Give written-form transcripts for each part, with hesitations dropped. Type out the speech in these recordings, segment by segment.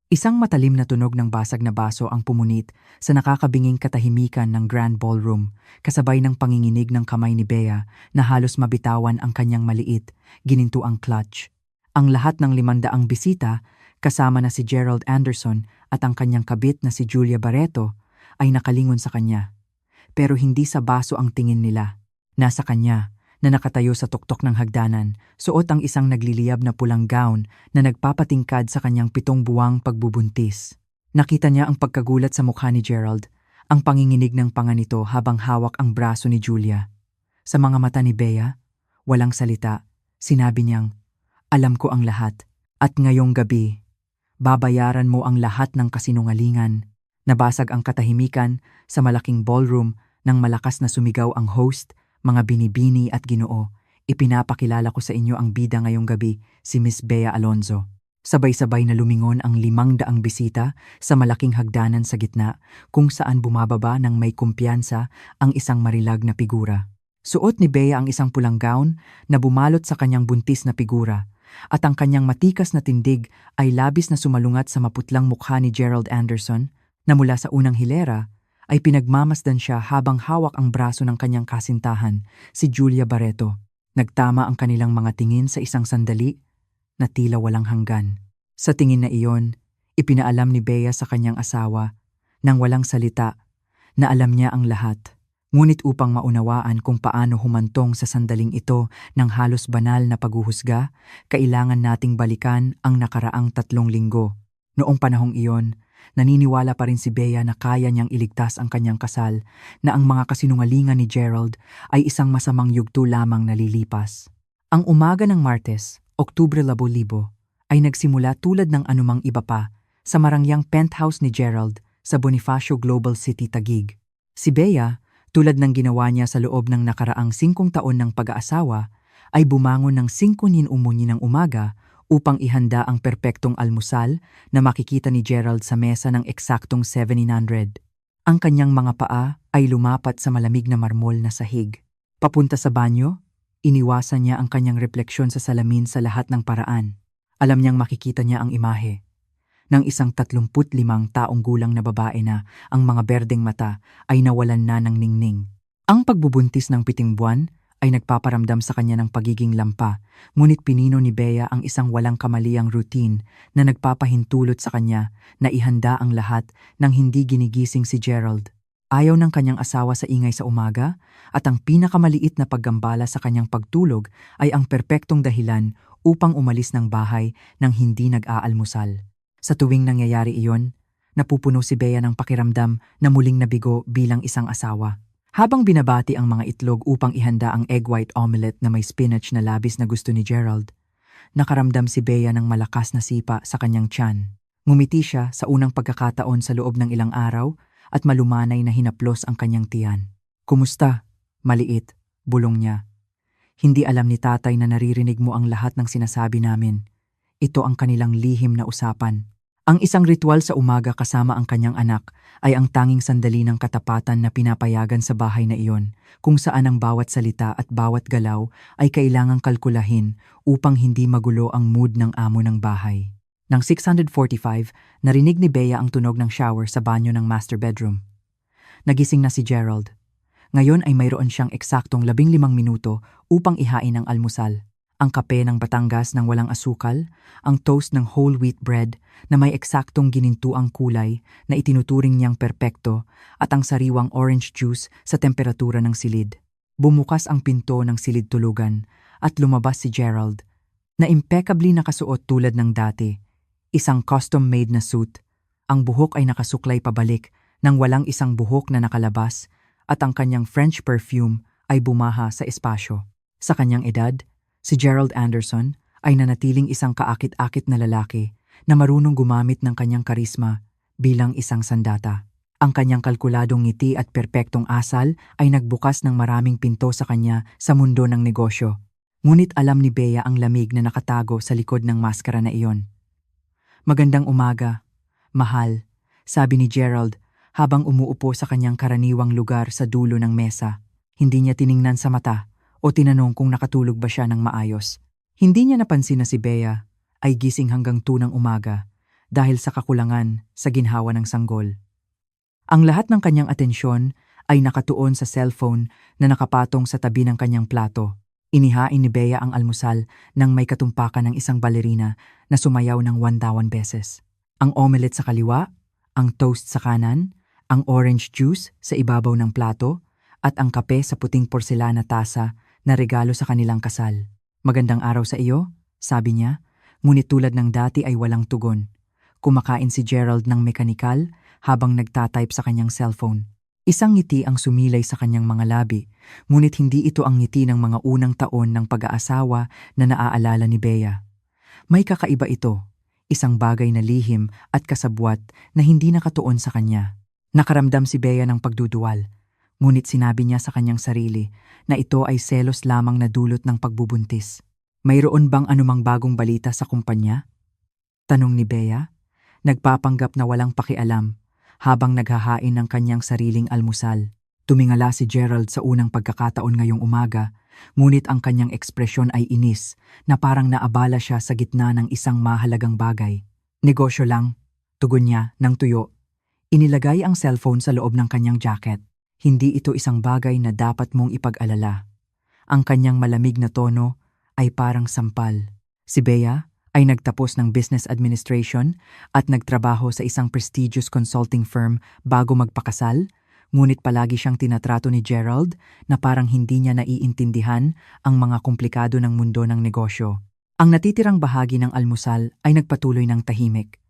Isang matalim na tunog ng basag na baso ang pumunit sa nakakabinging katahimikan ng Grand Ballroom, kasabay ng panginginig ng kamay ni Bea na halos mabitawan ang kanyang maliit, ginintuang clutch. Ang lahat ng 500 bisita, kasama na si Gerald Anderson at ang kanyang kabit na si Julia Barreto, ay nakalingon sa kanya. Pero hindi sa baso ang tingin nila. Nasa kanya, na nakatayo sa tuktok ng hagdanan, suot ang isang nagliliyab na pulang gown na nagpapatingkad sa kanyang 7 buwang pagbubuntis. Nakita niya ang pagkagulat sa mukha ni Gerald, ang panginginig ng panga nito habang hawak ang braso ni Julia. Sa mga mata ni Bea, walang salita, sinabi niyang, "Alam ko ang lahat, at ngayong gabi, babayaran mo ang lahat ng kasinungalingan." Nabasag ang katahimikan sa malaking ballroom nang malakas na sumigaw ang host. "Mga binibini at Ginoo, ipinapakilala ko sa inyo ang bida ngayong gabi, si Miss Bea Alonzo." Sabay-sabay na lumingon ang 500 bisita sa malaking hagdanan sa gitna, kung saan bumababa ng may kumpiyansa ang isang marilag na figura. Suot ni Bea ang isang pulang gown na bumalot sa kanyang buntis na figura, at ang kanyang matikas na tindig ay labis na sumalungat sa maputlang mukha ni Gerald Anderson, na mula sa unang hilera ay pinagmamasdan siya habang hawak ang braso ng kanyang kasintahan, si Julia Barreto. Nagtama ang kanilang mga tingin sa isang sandali na tila walang hanggan. Sa tingin na iyon, ipinaalam ni Bea sa kanyang asawa, nang walang salita, na alam niya ang lahat. Ngunit upang maunawaan kung paano humantong sa sandaling ito ng halos banal na paghuhusga, kailangan nating balikan ang nakaraang 3 linggo. Noong panahong iyon, naniniwala pa rin si Bea na kaya niyang iligtas ang kanyang kasal, na ang mga kasinungalingan ni Gerald ay isang masamang yugto lamang na lilipas. Ang umaga ng Martes, Oktubre 10,000, ay nagsimula tulad ng anumang iba pa sa marangyang penthouse ni Gerald sa Bonifacio Global City, Taguig. Si Bea, tulad ng ginawa niya sa loob ng nakaraang 5 taon ng pag-aasawa, ay bumangon ng 5:00 ng umaga upang ihanda ang perpektong almusal na makikita ni Gerald sa mesa ng eksaktong 7:00. Ang kanyang mga paa ay lumapat sa malamig na marmol na sahig. Papunta sa banyo, iniwasan niya ang kanyang refleksyon sa salamin sa lahat ng paraan. Alam niyang makikita niya ang imahe ng isang 35 taong gulang na babae na ang mga berdeng mata ay nawalan na ng ningning. Ang pagbubuntis ng 7 buwan ay nagpaparamdam sa kanya ng pagiging lampa, ngunit pinino ni Bea ang isang walang kamaliang routine na nagpapahintulot sa kanya na ihanda ang lahat nang hindi ginigising si Gerald. Ayaw ng kanyang asawa sa ingay sa umaga, at ang pinakamaliit na paggambala sa kanyang pagtulog ay ang perpektong dahilan upang umalis ng bahay nang hindi nag-aalmusal. Sa tuwing nangyayari iyon, napupuno si Bea ng pakiramdam na muling nabigo bilang isang asawa. Habang binabati ang mga itlog upang ihanda ang egg white omelette na may spinach na labis na gusto ni Gerald, nakaramdam si Bea ng malakas na sipa sa kanyang tiyan. Ngumiti siya sa unang pagkakataon sa loob ng ilang araw at malumanay na hinaplos ang kanyang tiyan. "Kumusta? Maliit," bulong niya. "Hindi alam ni tatay na naririnig mo ang lahat ng sinasabi namin. Ito ang kanilang lihim na usapan." Ang isang ritual sa umaga kasama ang kanyang anak ay ang tanging sandali ng katapatan na pinapayagan sa bahay na iyon, kung saan ang bawat salita at bawat galaw ay kailangang kalkulahin upang hindi magulo ang mood ng amo ng bahay. Nang 6:45, narinig ni Bea ang tunog ng shower sa banyo ng master bedroom. Nagising na si Gerald. Ngayon ay mayroon siyang eksaktong 15 minuto upang ihain ang almusal. Ang kape ng Batangas ng walang asukal, ang toast ng whole wheat bread na may eksaktong ginintuang kulay na itinuturing niyang perpekto, at ang sariwang orange juice sa temperatura ng silid. Bumukas ang pinto ng silid tulugan at lumabas si Gerald, na impeccably nakasuot tulad ng dati. Isang custom-made na suit, ang buhok ay nakasuklay pabalik nang walang isang buhok na nakalabas, at ang kanyang French perfume ay bumaha sa espasyo. Sa kanyang edad, si Gerald Anderson ay nanatiling isang kaakit-akit na lalaki na marunong gumamit ng kanyang karisma bilang isang sandata. Ang kanyang kalkuladong ngiti at perpektong asal ay nagbukas ng maraming pinto sa kanya sa mundo ng negosyo. Ngunit alam ni Bea ang lamig na nakatago sa likod ng maskara na iyon. "Magandang umaga, mahal," sabi ni Gerald habang umuupo sa kanyang karaniwang lugar sa dulo ng mesa. Hindi niya tiningnan sa mata o tinanong kung nakatulog ba siya ng maayos. Hindi niya napansin na si Bea ay gising hanggang 2 ng umaga dahil sa kakulangan sa ginhawa ng sanggol. Ang lahat ng kanyang atensyon ay nakatuon sa cellphone na nakapatong sa tabi ng kanyang plato. Inihain ni Bea ang almusal nang may katumpakan ng isang balerina na sumayaw ng 1,000 beses. Ang omelette sa kaliwa, ang toast sa kanan, ang orange juice sa ibabaw ng plato, at ang kape sa puting porselana tasa na regalo sa kanilang kasal. "Magandang araw sa iyo," sabi niya, ngunit tulad ng dati ay walang tugon. Kumakain si Gerald ng mekanikal habang nagtatype sa kanyang cellphone. Isang ngiti ang sumilay sa kanyang mga labi, ngunit hindi ito ang ngiti ng mga unang taon ng pag-aasawa na naaalala ni Bea. May kakaiba ito, isang bagay na lihim at kasabwat na hindi nakatuon sa kanya. Nakaramdam si Bea ng pagduduwal, ngunit sinabi niya sa kanyang sarili na ito ay selos lamang na dulot ng pagbubuntis. "Mayroon bang anumang bagong balita sa kumpanya?" tanong ni Bea, nagpapanggap na walang pakialam habang naghahain ng kanyang sariling almusal. Tumingala si Gerald sa unang pagkakataon ngayong umaga, ngunit ang kanyang ekspresyon ay inis na parang naabala siya sa gitna ng isang mahalagang bagay. "Negosyo lang," tugon niya ng tuyo. Inilagay ang cellphone sa loob ng kanyang jacket. Hindi ito isang bagay na dapat mong ipag-alala. Ang kanyang malamig na tono ay parang sampal. Si Bea ay nagtapos ng business administration at nagtrabaho sa isang prestigious consulting firm bago magpakasal, ngunit palagi siyang tinatrato ni Gerald na parang hindi niya naiintindihan ang mga komplikado ng mundo ng negosyo. Ang natitirang bahagi ng almusal ay nagpatuloy ng tahimik.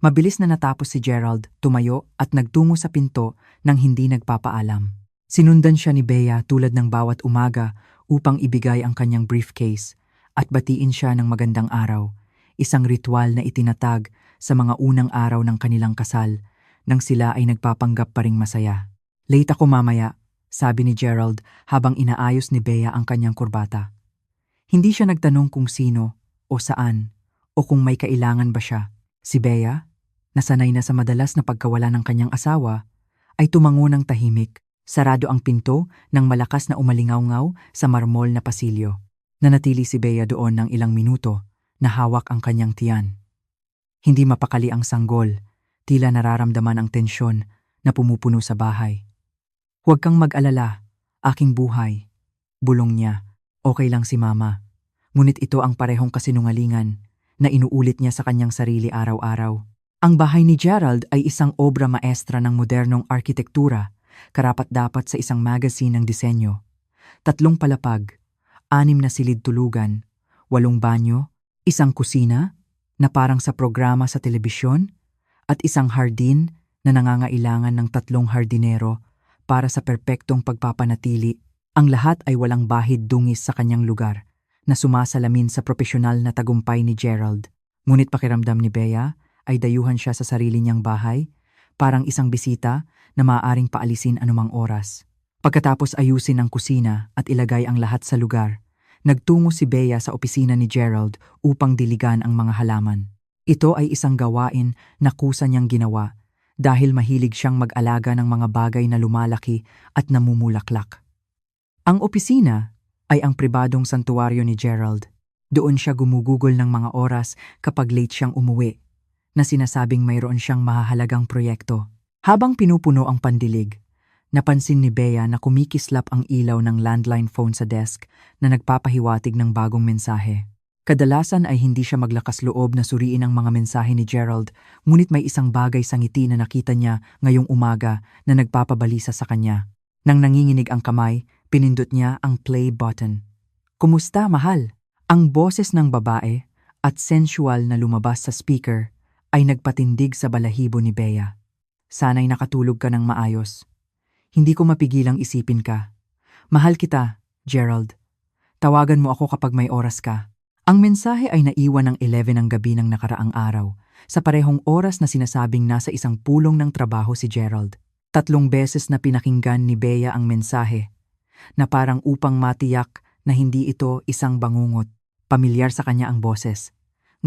Mabilis na natapos si Gerald, tumayo at nagtungo sa pinto nang hindi nagpapaalam. Sinundan siya ni Bea tulad ng bawat umaga upang ibigay ang kanyang briefcase at batiin siya ng magandang araw, isang ritual na itinatag sa mga unang araw ng kanilang kasal nang sila ay nagpapanggap pa ring masaya. "Late ako mamaya," sabi ni Gerald habang inaayos ni Bea ang kanyang kurbata. Hindi siya nagtanong kung sino o saan o kung may kailangan ba siya. Si Bea, nasanay na sa madalas na pagkawala ng kanyang asawa, ay tumango ng tahimik. Sarado ang pinto ng malakas na umalingaw-ngaw sa marmol na pasilyo. Nanatili si Bea doon ng ilang minuto na hawak ang kanyang tiyan. Hindi mapakali ang sanggol, tila nararamdaman ang tensyon na pumupuno sa bahay. "Huwag kang mag-alala, aking buhay," bulong niya. "Okay lang si Mama." Ngunit ito ang parehong kasinungalingan na inuulit niya sa kanyang sarili araw-araw. Ang bahay ni Gerald ay isang obra maestra ng modernong arkitektura, karapat-dapat sa isang magazine ng disenyo. 3 palapag, 6 na silid tulugan, 8 banyo, isang kusina na parang sa programa sa telebisyon, at isang hardin na nangangailangan ng 3 hardinero para sa perpektong pagpapanatili. Ang lahat ay walang bahid dungis sa kanyang lugar na sumasalamin sa propesyonal na tagumpay ni Gerald. Ngunit pakiramdam ni Bea ay dayuhan siya sa sarili niyang bahay, parang isang bisita na maaaring paalisin anumang oras. Pagkatapos ayusin ang kusina at ilagay ang lahat sa lugar, nagtungo si Bea sa opisina ni Gerald upang diligan ang mga halaman. Ito ay isang gawain na kusa niyang ginawa dahil mahilig siyang mag-alaga ng mga bagay na lumalaki at namumulaklak. Ang opisina ay ang pribadong santuwaryo ni Gerald. Doon siya gumugugol ng mga oras kapag late siyang umuwi, na sinasabing mayroon siyang mahahalagang proyekto. Habang pinupuno ang pandilig, napansin ni Bea na kumikislap ang ilaw ng landline phone sa desk na nagpapahiwatig ng bagong mensahe. Kadalasan ay hindi siya maglakas loob na suriin ang mga mensahe ni Gerald, ngunit may isang bagay sa ngiti na nakita niya ngayong umaga na nagpapabalisa sa kanya. Nang nanginginig ang kamay, pinindot niya ang play button. "Kumusta, mahal?" Ang boses ng babae at sensual na lumabas sa speaker ay nagpatindig sa balahibo ni Bea. "Sana'y nakatulog ka ng maayos. Hindi ko mapigilang isipin ka. Mahal kita, Gerald. Tawagan mo ako kapag may oras ka." Ang mensahe ay naiwan ng 11 ng gabi ng nakaraang araw, sa parehong oras na sinasabing nasa isang pulong ng trabaho si Gerald. 3 beses na pinakinggan ni Bea ang mensahe, na parang upang matiyak na hindi ito isang bangungot. Pamilyar sa kanya ang boses,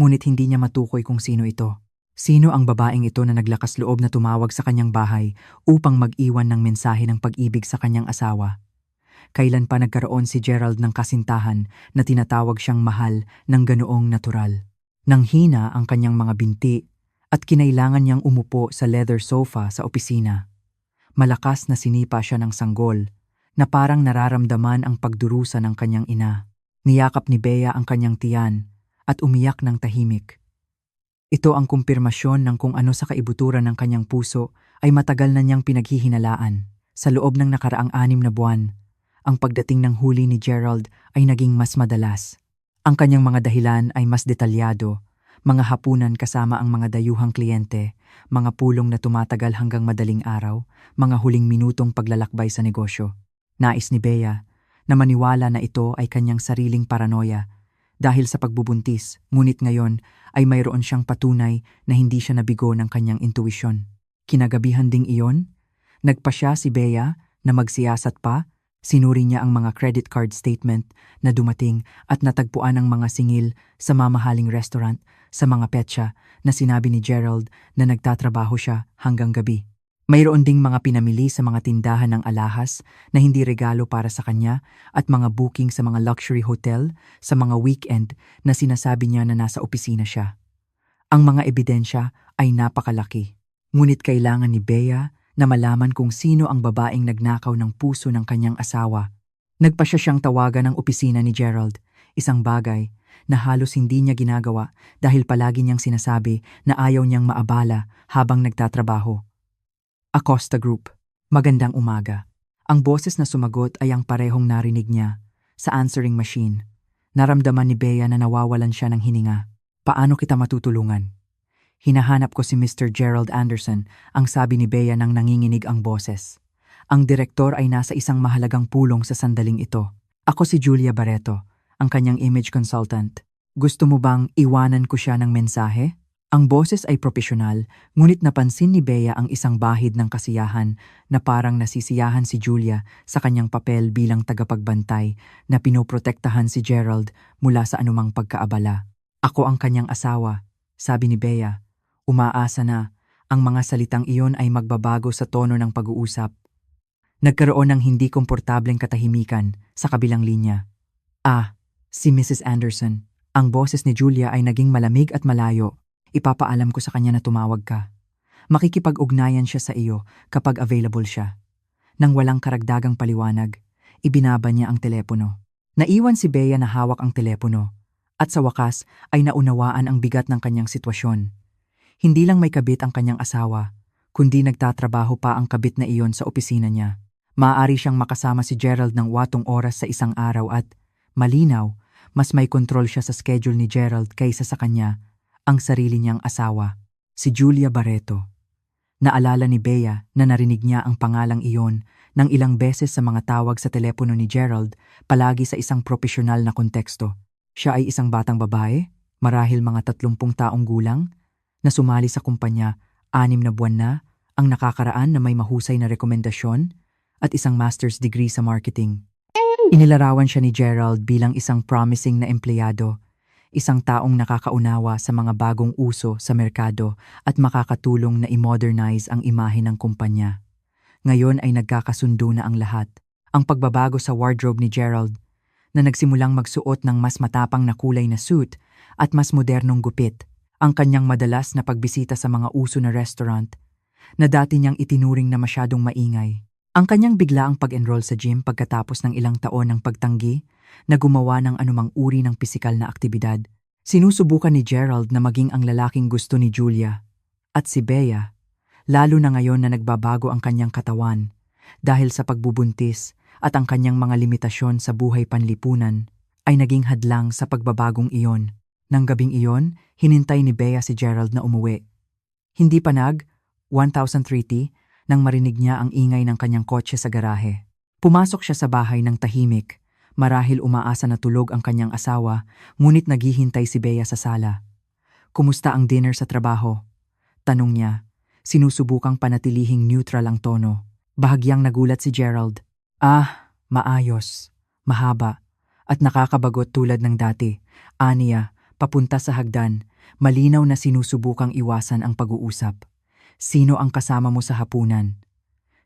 ngunit hindi niya matukoy kung sino ito. Sino ang babaeng ito na naglakas loob na tumawag sa kanyang bahay upang mag-iwan ng mensahe ng pag-ibig sa kanyang asawa? Kailan pa nagkaroon si Gerald ng kasintahan na tinatawag siyang mahal ng ganoong natural? Nang hina ang kanyang mga binti at kinailangan niyang umupo sa leather sofa sa opisina. Malakas na sinipa siya ng sanggol na parang nararamdaman ang pagdurusa ng kanyang ina. Niyakap ni Bea ang kanyang tiyan at umiyak ng tahimik. Ito ang kumpirmasyon ng kung ano sa kaibuturan ng kanyang puso ay matagal na niyang pinaghihinalaan. Sa loob ng nakaraang 6 na buwan, ang pagdating ng huli ni Gerald ay naging mas madalas. Ang kanyang mga dahilan ay mas detalyado, mga hapunan kasama ang mga dayuhang kliyente, mga pulong na tumatagal hanggang madaling araw, mga huling minutong paglalakbay sa negosyo. Nais ni Bea na maniwala na ito ay kanyang sariling paranoia dahil sa pagbubuntis, ngunit ngayon ay mayroon siyang patunay na hindi siya nabigo ng kanyang intuisyon. Kinagabihan ding iyon, nagpasya si Bea na magsiyasat pa, sinuri niya ang mga credit card statement na dumating at natagpuan ang mga singil sa mamahaling restaurant sa mga petsa na sinabi ni Gerald na nagtatrabaho siya hanggang gabi. Mayroon ding mga pinamili sa mga tindahan ng alahas na hindi regalo para sa kanya at mga booking sa mga luxury hotel sa mga weekend na sinasabi niya na nasa opisina siya. Ang mga ebidensya ay napakalaki. Ngunit kailangan ni Bea na malaman kung sino ang babaeng nagnakaw ng puso ng kanyang asawa. Nagpasya siyang tawagan ng opisina ni Gerald, isang bagay na halos hindi niya ginagawa dahil palagi niyang sinasabi na ayaw niyang maabala habang nagtatrabaho. Acosta Group. Magandang umaga. Ang boses na sumagot ay ang parehong narinig niya sa answering machine. Naramdaman ni Bea na nawawalan siya ng hininga. Paano kita matutulungan? Hinahanap ko si Mr. Gerald Anderson, ang sabi ni Bea nang nanginginig ang boses. Ang direktor ay nasa isang mahalagang pulong sa sandaling ito. Ako si Julia Barreto, ang kanyang image consultant. Gusto mo bang iwanan ko siya ng mensahe? Ang boses ay propesyonal, ngunit napansin ni Bea ang isang bahid ng kasiyahan na parang nasisiyahan si Julia sa kanyang papel bilang tagapagbantay na pinoprotektahan si Gerald mula sa anumang pagkaabala. Ako ang kanyang asawa, sabi ni Bea. Umaasa na ang mga salitang iyon ay magbabago sa tono ng pag-uusap. Nagkaroon ng hindi komportableng katahimikan sa kabilang linya. Si Mrs. Anderson. Ang boses ni Julia ay naging malamig at malayo. Ipapaalam ko sa kanya na tumawag ka. Makikipag-ugnayan siya sa iyo kapag available siya. Nang walang karagdagang paliwanag, ibinaba niya ang telepono. Naiwan si Bea na hawak ang telepono at sa wakas ay naunawaan ang bigat ng kanyang sitwasyon. Hindi lang may kabit ang kanyang asawa, kundi nagtatrabaho pa ang kabit na iyon sa opisina niya. Maaari siyang makasama si Gerald ng watong oras sa isang araw at, malinaw, mas may kontrol siya sa schedule ni Gerald kaysa sa kanya, ang sarili niyang asawa, si Julia Barreto. Naalala ni Bea na narinig niya ang pangalang iyon ng ilang beses sa mga tawag sa telepono ni Gerald, palagi sa isang propesyonal na konteksto. Siya ay isang batang babae, marahil mga 30 taong gulang, na sumali sa kumpanya 6 na buwan na, ang nakakaraan na may mahusay na rekomendasyon at isang master's degree sa marketing. Inilarawan siya ni Gerald bilang isang promising na empleyado, isang taong nakakaunawa sa mga bagong uso sa merkado at makakatulong na i-modernize ang imahe ng kumpanya. Ngayon ay nagkakasundo na ang lahat. Ang pagbabago sa wardrobe ni Gerald, na nagsimulang magsuot ng mas matapang na kulay na suit at mas modernong gupit, ang kanyang madalas na pagbisita sa mga uso na restaurant, na dati niyang itinuring na masyadong maingay. Ang kanyang biglaang pag-enroll sa gym pagkatapos ng ilang taon ng pagtanggi na gumawa ng anumang uri ng pisikal na aktibidad. Sinusubukan ni Gerald na maging ang lalaking gusto ni Julia. At si Bea, lalo na ngayon na nagbabago ang kanyang katawan dahil sa pagbubuntis at ang kanyang mga limitasyon sa buhay panlipunan, ay naging hadlang sa pagbabagong iyon. Nang gabing iyon, hinintay ni Bea si Gerald na umuwi. Hindi pa 1030 nang marinig niya ang ingay ng kanyang kotse sa garahe. Pumasok siya sa bahay ng tahimik, marahil umaasa na tulog ang kanyang asawa, ngunit naghihintay si Bea sa sala. Kumusta ang dinner sa trabaho? Tanong niya, sinusubukang panatilihing neutral ang tono. Bahagyang nagulat si Gerald. Maayos, mahaba, at nakakabagot tulad ng dati. Aniya, papunta sa hagdan, malinaw na sinusubukang iwasan ang pag-uusap. Sino ang kasama mo sa hapunan?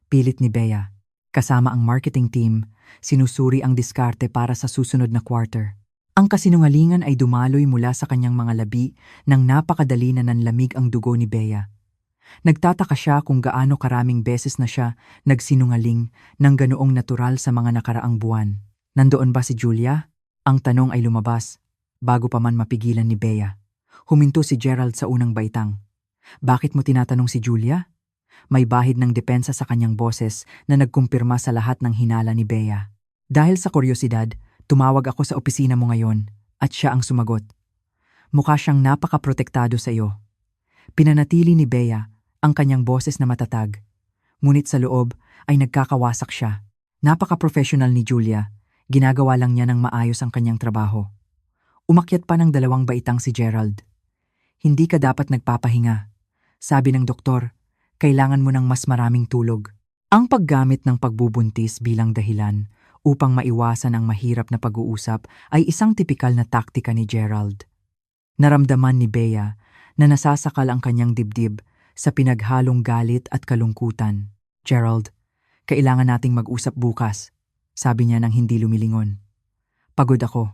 Pilit ni Bea. Kasama ang marketing team, sinusuri ang diskarte para sa susunod na quarter. Ang kasinungalingan ay dumaloy mula sa kanyang mga labi nang napakadali na nanlamig ang dugo ni Bea. Nagtataka siya kung gaano karaming beses na siya nagsinungaling ng ganoong natural sa mga nakaraang buwan. Nandoon ba si Julia? Ang tanong ay lumabas bago pa man mapigilan ni Bea. Huminto si Gerald sa unang baitang. Bakit mo tinatanong si Julia? May bahid ng depensa sa kanyang boses na nagkumpirma sa lahat ng hinala ni Bea. Dahil sa kuryosidad, tumawag ako sa opisina mo ngayon at siya ang sumagot. Mukha siyang napakaprotektado sa iyo. Pinanatili ni Bea ang kanyang boses na matatag. Ngunit sa loob ay nagkakawasak siya. Napaka-professional ni Julia. Ginagawa lang niya ng maayos ang kanyang trabaho. Umakyat pa ng 2 baitang si Gerald. Hindi ka dapat nagpapahinga. Sabi ng doktor, kailangan mo ng mas maraming tulog. Ang paggamit ng pagbubuntis bilang dahilan upang maiwasan ang mahirap na pag-uusap ay isang tipikal na taktika ni Gerald. Naramdaman ni Bea na nasasakal ang kanyang dibdib sa pinaghalong galit at kalungkutan. Gerald, kailangan nating mag-usap bukas, sabi niya nang hindi lumilingon. Pagod ako.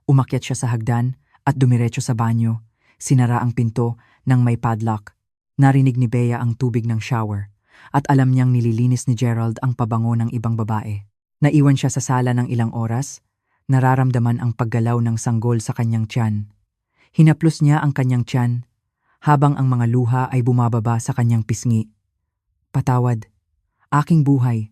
Umakyat siya sa hagdan at dumiretso sa banyo. Sinara ang pinto nang may padlock. Narinig ni Bea ang tubig ng shower at alam niyang nililinis ni Gerald ang pabango ng ibang babae. Naiwan siya sa sala ng ilang oras, nararamdaman ang paggalaw ng sanggol sa kanyang tiyan. Hinaplos niya ang kanyang tiyan habang ang mga luha ay bumababa sa kanyang pisngi. Patawad, aking buhay,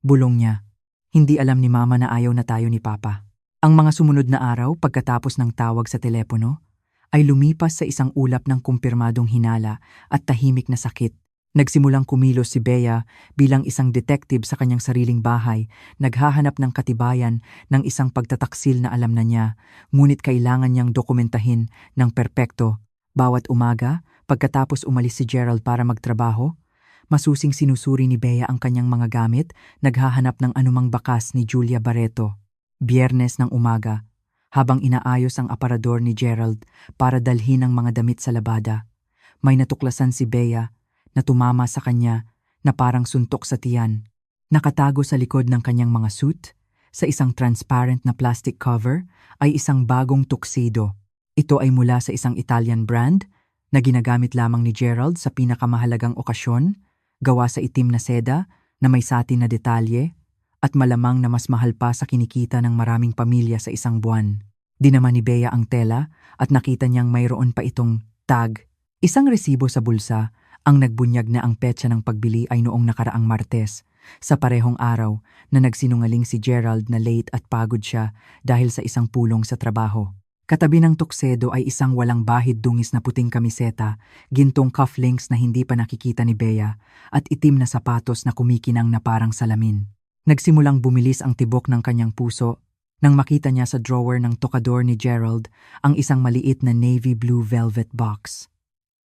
bulong niya. Hindi alam ni Mama na ayaw na tayo ni Papa. Ang mga sumunod na araw pagkatapos ng tawag sa telepono ay lumipas sa isang ulap ng kumpirmadong hinala at tahimik na sakit. Nagsimulang kumilos si Bea bilang isang detective sa kanyang sariling bahay, naghahanap ng katibayan ng isang pagtataksil na alam na niya, ngunit kailangan niyang dokumentahin ng perpekto. Bawat umaga, pagkatapos umalis si Gerald para magtrabaho, masusing sinusuri ni Bea ang kanyang mga gamit, naghahanap ng anumang bakas ni Julia Barreto. Biyernes ng umaga, habang inaayos ang aparador ni Gerald para dalhin ang mga damit sa labada, may natuklasan si Bea na tumama sa kanya na parang suntok sa tiyan. Nakatago sa likod ng kanyang mga suit, sa isang transparent na plastic cover, ay isang bagong tuxedo. Ito ay mula sa isang Italian brand na ginagamit lamang ni Gerald sa pinakamahalagang okasyon, gawa sa itim na seda na may satin na detalye, at malamang na mas mahal pa sa kinikita ng maraming pamilya sa isang buwan. Dinama ni Bea ang tela at nakita niyang mayroon pa itong tag. Isang resibo sa bulsa. Ang nagbunyag na ang petsa ng pagbili ay noong nakaraang Martes, sa parehong araw na nagsinungaling si Gerald na late at pagod siya dahil sa isang pulong sa trabaho. Katabi ng tuksedo ay isang walang bahid dungis na puting kamiseta, gintong cufflinks na hindi pa nakikita ni Bea, at itim na sapatos na kumikinang na parang salamin. Nagsimulang bumilis ang tibok ng kanyang puso nang makita niya sa drawer ng tokador ni Gerald ang isang maliit na navy blue velvet box.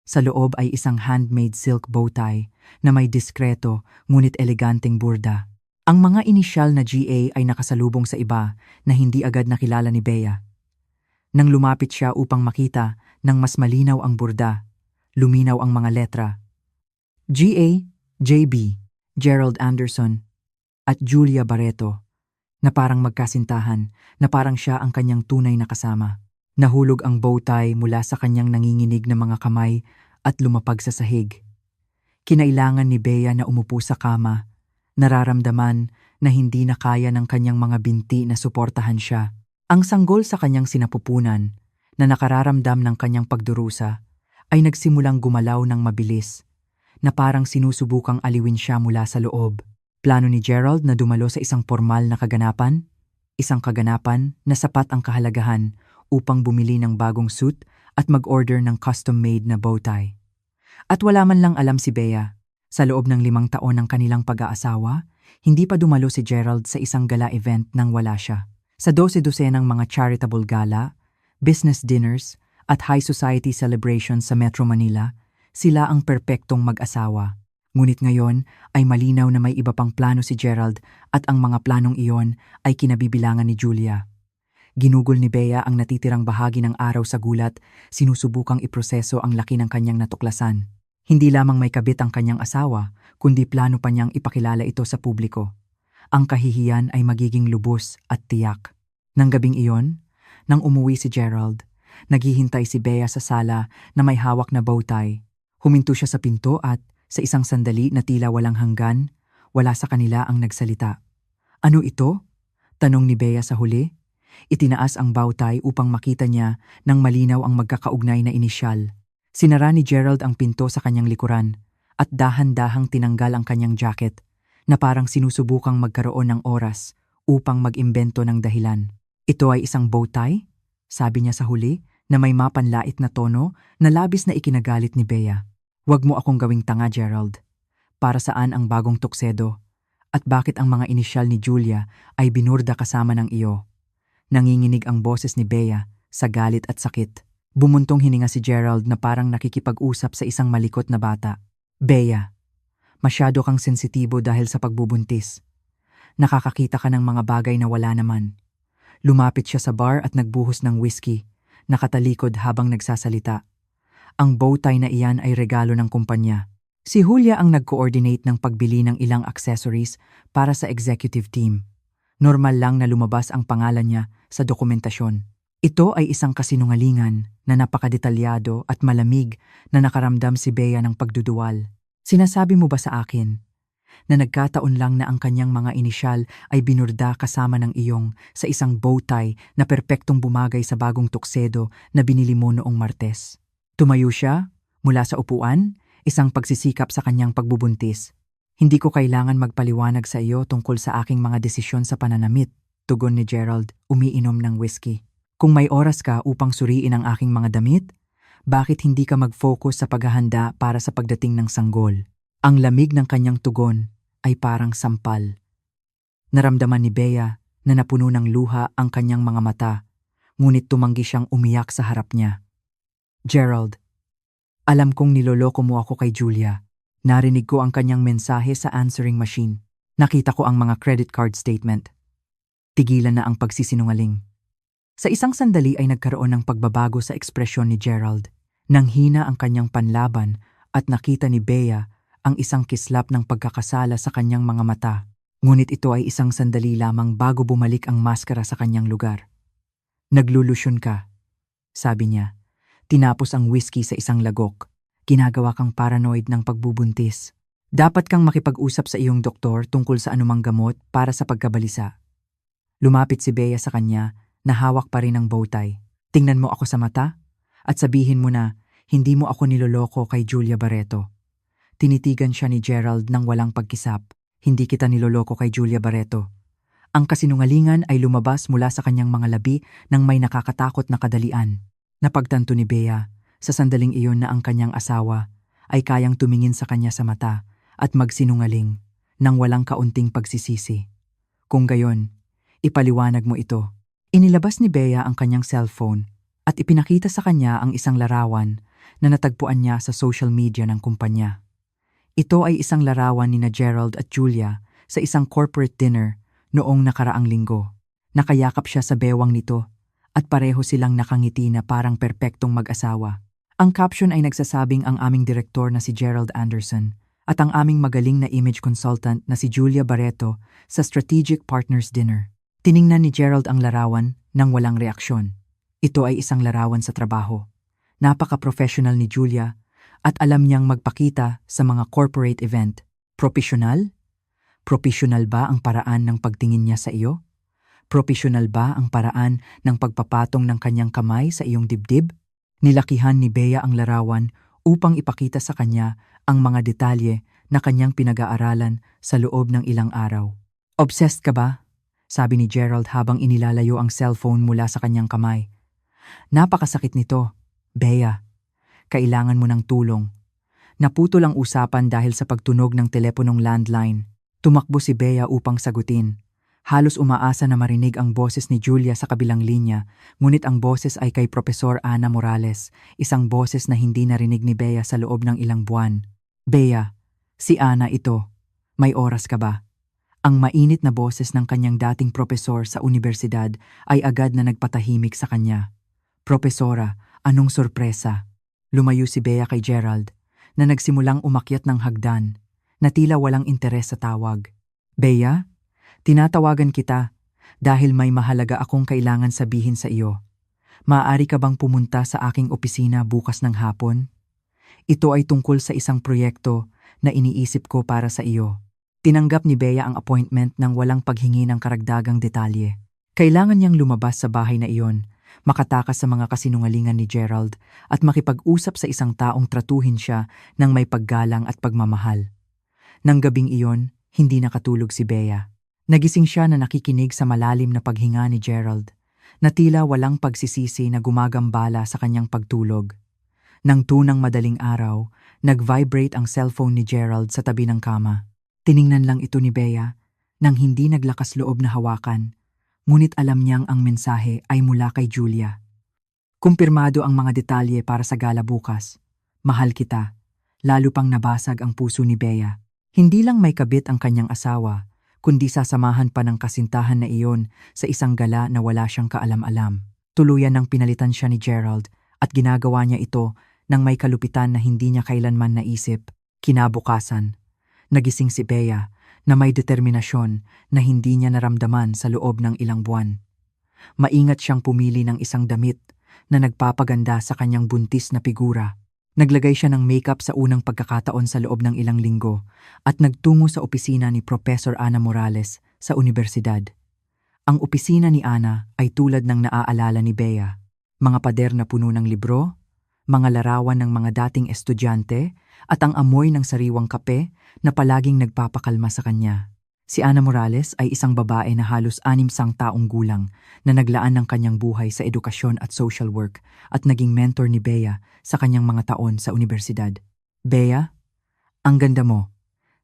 Sa loob ay isang handmade silk bowtie na may diskreto ngunit eleganteng burda. Ang mga inisyal na GA ay nakasalubong sa iba na hindi agad nakilala ni Bea. Nang lumapit siya upang makita ng mas malinaw ang burda, luminaw ang mga letra. GA, JB, Gerald Anderson, at Julia Barreto, na parang magkasintahan, na parang siya ang kanyang tunay na kasama. Nahulog ang bowtie mula sa kanyang nanginginig na mga kamay at lumapag sa sahig. Kinailangan ni Bea na umupo sa kama, nararamdaman na hindi na kaya ng kanyang mga binti na suportahan siya. Ang sanggol sa kanyang sinapupunan, na nakararamdam ng kanyang pagdurusa, ay nagsimulang gumalaw ng mabilis, na parang sinusubukang aliwin siya mula sa loob. Plano ni Gerald na dumalo sa isang formal na kaganapan, isang kaganapan na sapat ang kahalagahan upang bumili ng bagong suit at mag-order ng custom-made na bowtie. At wala man lang alam si Bea, sa loob ng 5 taon ng kanilang pag-aasawa, hindi pa dumalo si Gerald sa isang gala event nang wala siya. Sa 12-dosenang mga charitable gala, business dinners, at high society celebrations sa Metro Manila, sila ang perpektong mag-asawa. Ngunit ngayon ay malinaw na may iba pang plano si Gerald at ang mga planong iyon ay kinabibilangan ni Julia. Ginugol ni Bea ang natitirang bahagi ng araw sa gulat, sinusubukang iproseso ang laki ng kanyang natuklasan. Hindi lamang may kabit ang kanyang asawa, kundi plano pa niyang ipakilala ito sa publiko. Ang kahihiyan ay magiging lubos at tiyak. Nang gabing iyon, Nang umuwi si Gerald, naghihintay si Bea sa sala na may hawak na bowtie. Huminto siya sa pinto at, sa isang sandali na tila walang hanggan, wala sa kanila ang nagsalita. "Ano ito?" tanong ni Bea sa huli. Itinaas ang bowtie upang makita niya nang malinaw ang magkakaugnay na inisyal. Sinara ni Gerald ang pinto sa kanyang likuran at dahan-dahang tinanggal ang kanyang jacket na parang sinusubukang magkaroon ng oras upang mag-imbento ng dahilan. "Ito ay isang bowtie?" sabi niya sa huli na may mapanlait na tono na labis na ikinagalit ni Bea. "Huwag mo akong gawing tanga, Gerald. Para saan ang bagong tuksedo? At bakit ang mga inisyal ni Julia ay binurda kasama ng iyo?" Nanginginig ang boses ni Bea sa galit at sakit. Bumuntong hininga si Gerald na parang nakikipag-usap sa isang malikot na bata. "Bea, masyado kang sensitibo dahil sa pagbubuntis. Nakakakita ka ng mga bagay na wala naman." Lumapit siya sa bar at nagbuhos ng whiskey, nakatalikod habang nagsasalita. Ang bowtie na iyan ay regalo ng kumpanya. Si Julia ang nag-coordinate ng pagbili ng ilang accessories para sa executive team. Normal lang na lumabas ang pangalan niya sa dokumentasyon. Ito ay isang kasinungalingan na napakadetalyado at malamig na nakaramdam si Bea ng pagduduwal. "Sinasabi mo ba sa akin na nagkataon lang na ang kanyang mga inisyal ay binurda kasama ng iyong sa isang bowtie na perpektong bumagay sa bagong tuksedo na binili mo noong Martes?" Tumayo siya mula sa upuan, isang pagsisikap sa kanyang pagbubuntis. "Hindi ko kailangan magpaliwanag sa iyo tungkol sa aking mga desisyon sa pananamit," tugon ni Gerald, umiinom ng whiskey. "Kung may oras ka upang suriin ang aking mga damit, bakit hindi ka mag-focus sa paghahanda para sa pagdating ng sanggol?" Ang lamig ng kanyang tugon ay parang sampal. Naramdaman ni Bea na napuno ng luha ang kanyang mga mata, ngunit tumanggi siyang umiyak sa harap niya. "Gerald, alam kong niloloko mo ako kay Julia. Narinig ko ang kanyang mensahe sa answering machine. Nakita ko ang mga credit card statement. Tigilan na ang pagsisinungaling." Sa isang sandali ay nagkaroon ng pagbabago sa ekspresyon ni Gerald. Nanghina ang kanyang panlaban at nakita ni Bea ang isang kislap ng pagkakasala sa kanyang mga mata. Ngunit ito ay isang sandali lamang bago bumalik ang maskara sa kanyang lugar. "Naglulusyon ka," sabi niya. Tinapos ang whiskey sa isang lagok. "Ginagawa kang paranoid ng pagbubuntis. Dapat kang makipag-usap sa iyong doktor tungkol sa anumang gamot para sa pagkabalisa." Lumapit si Bea sa kanya na hawak pa rin ang bowtie. "Tingnan mo ako sa mata at sabihin mo na hindi mo ako niloloko kay Julia Barreto." Tinitigan siya ni Gerald nang walang pagkisap. "Hindi kita niloloko kay Julia Barreto." Ang kasinungalingan ay lumabas mula sa kanyang mga labi ng may nakakatakot na kadalian. Napagtanto ni Bea sa sandaling iyon na ang kanyang asawa ay kayang tumingin sa kanya sa mata at magsinungaling nang walang kaunting pagsisisi. "Kung gayon, ipaliwanag mo ito." Inilabas ni Bea ang kanyang cellphone at ipinakita sa kanya ang isang larawan na natagpuan niya sa social media ng kumpanya. Ito ay isang larawan ni na Gerald at Julia sa isang corporate dinner noong nakaraang linggo. Nakayakap siya sa bewang nito at pareho silang nakangiti na parang perpektong mag-asawa. Ang caption ay nagsasabing ang aming direktor na si Gerald Anderson at ang aming magaling na image consultant na si Julia Barreto sa Strategic Partners Dinner. Tiningnan ni Gerald ang larawan nang walang reaksyon. Ito ay isang larawan sa trabaho. Napaka-professional ni Julia at alam niyang magpakita sa mga corporate event. Professional? Professional ba ang paraan ng pagtingin niya sa iyo? Professional ba ang paraan ng pagpapatong ng kanyang kamay sa iyong dibdib? Nilakihan ni Bea ang larawan upang ipakita sa kanya ang mga detalye na kanyang pinag-aaralan sa loob ng ilang araw. "Obsessed ka ba?" sabi ni Gerald habang inilalayo ang cellphone mula sa kanyang kamay. "Napakasakit nito, Bea. Kailangan mo ng tulong." Naputol ang usapan dahil sa pagtunog ng teleponong landline. Tumakbo si Bea upang sagutin. Halos umaasa na marinig ang boses ni Julia sa kabilang linya, ngunit ang boses ay kay Profesor Ana Morales, isang boses na hindi narinig ni Bea sa loob ng ilang buwan. "Bea, si Ana ito. May oras ka ba?" Ang mainit na boses ng kanyang dating propesor sa universidad ay agad na nagpatahimik sa kanya. "Propesora, anong sorpresa?" Lumayo si Bea kay Gerald, na nagsimulang umakyat ng hagdan, na tila walang interes sa tawag. "Bea, tinatawagan kita dahil may mahalaga akong kailangan sabihin sa iyo." maaari ka bang pumunta sa aking opisina bukas ng hapon? Ito ay tungkol sa isang proyekto na iniisip ko para sa iyo. Tinanggap ni Bea ang appointment nang walang paghingi ng karagdagang detalye. Kailangan niyang lumabas sa bahay na iyon, makatakas sa mga kasinungalingan ni Gerald at makipag-usap sa isang taong tratuhin siya ng may paggalang at pagmamahal. Nang gabing iyon, hindi nakatulog si Bea. Nagising siya na nakikinig sa malalim na paghinga ni Gerald, na tila walang pagsisisi na gumagambala sa kanyang pagtulog. Nang tunang madaling araw, nag-vibrate ang cellphone ni Gerald sa tabi ng kama. Tiningnan lang ito ni Bea nang hindi naglakas loob na hawakan, ngunit alam niyang ang mensahe ay mula kay Julia. Kumpirmado ang mga detalye para sa gala bukas. Mahal kita. Lalo pang nabasag ang puso ni Bea. Hindi lang may kabit ang kanyang asawa, kundi sasamahan pa ng kasintahan na iyon sa isang gala na wala siyang kaalam-alam. Tuluyan nang pinalitan siya ni Gerald at ginagawa niya ito nang may kalupitan na hindi niya kailanman naisip. Kinabukasan, nagising si Bea na may determinasyon na hindi niya naramdaman sa loob ng ilang buwan. Maingat siyang pumili ng isang damit na nagpapaganda sa kanyang buntis na figura. Naglagay siya ng makeup sa unang pagkakataon sa loob ng ilang linggo at nagtungo sa opisina ni Professor Ana Morales sa universidad. Ang opisina ni Ana ay tulad ng naaalala ni Bea. Mga pader na puno ng libro, mga larawan ng mga dating estudyante at ang amoy ng sariwang kape na palaging nagpapakalma sa kanya. Si Ana Morales ay isang babae na halos 60 taong gulang na naglaan ng kanyang buhay sa edukasyon at social work at naging mentor ni Bea sa kanyang mga taon sa universidad. Bea, ang ganda mo,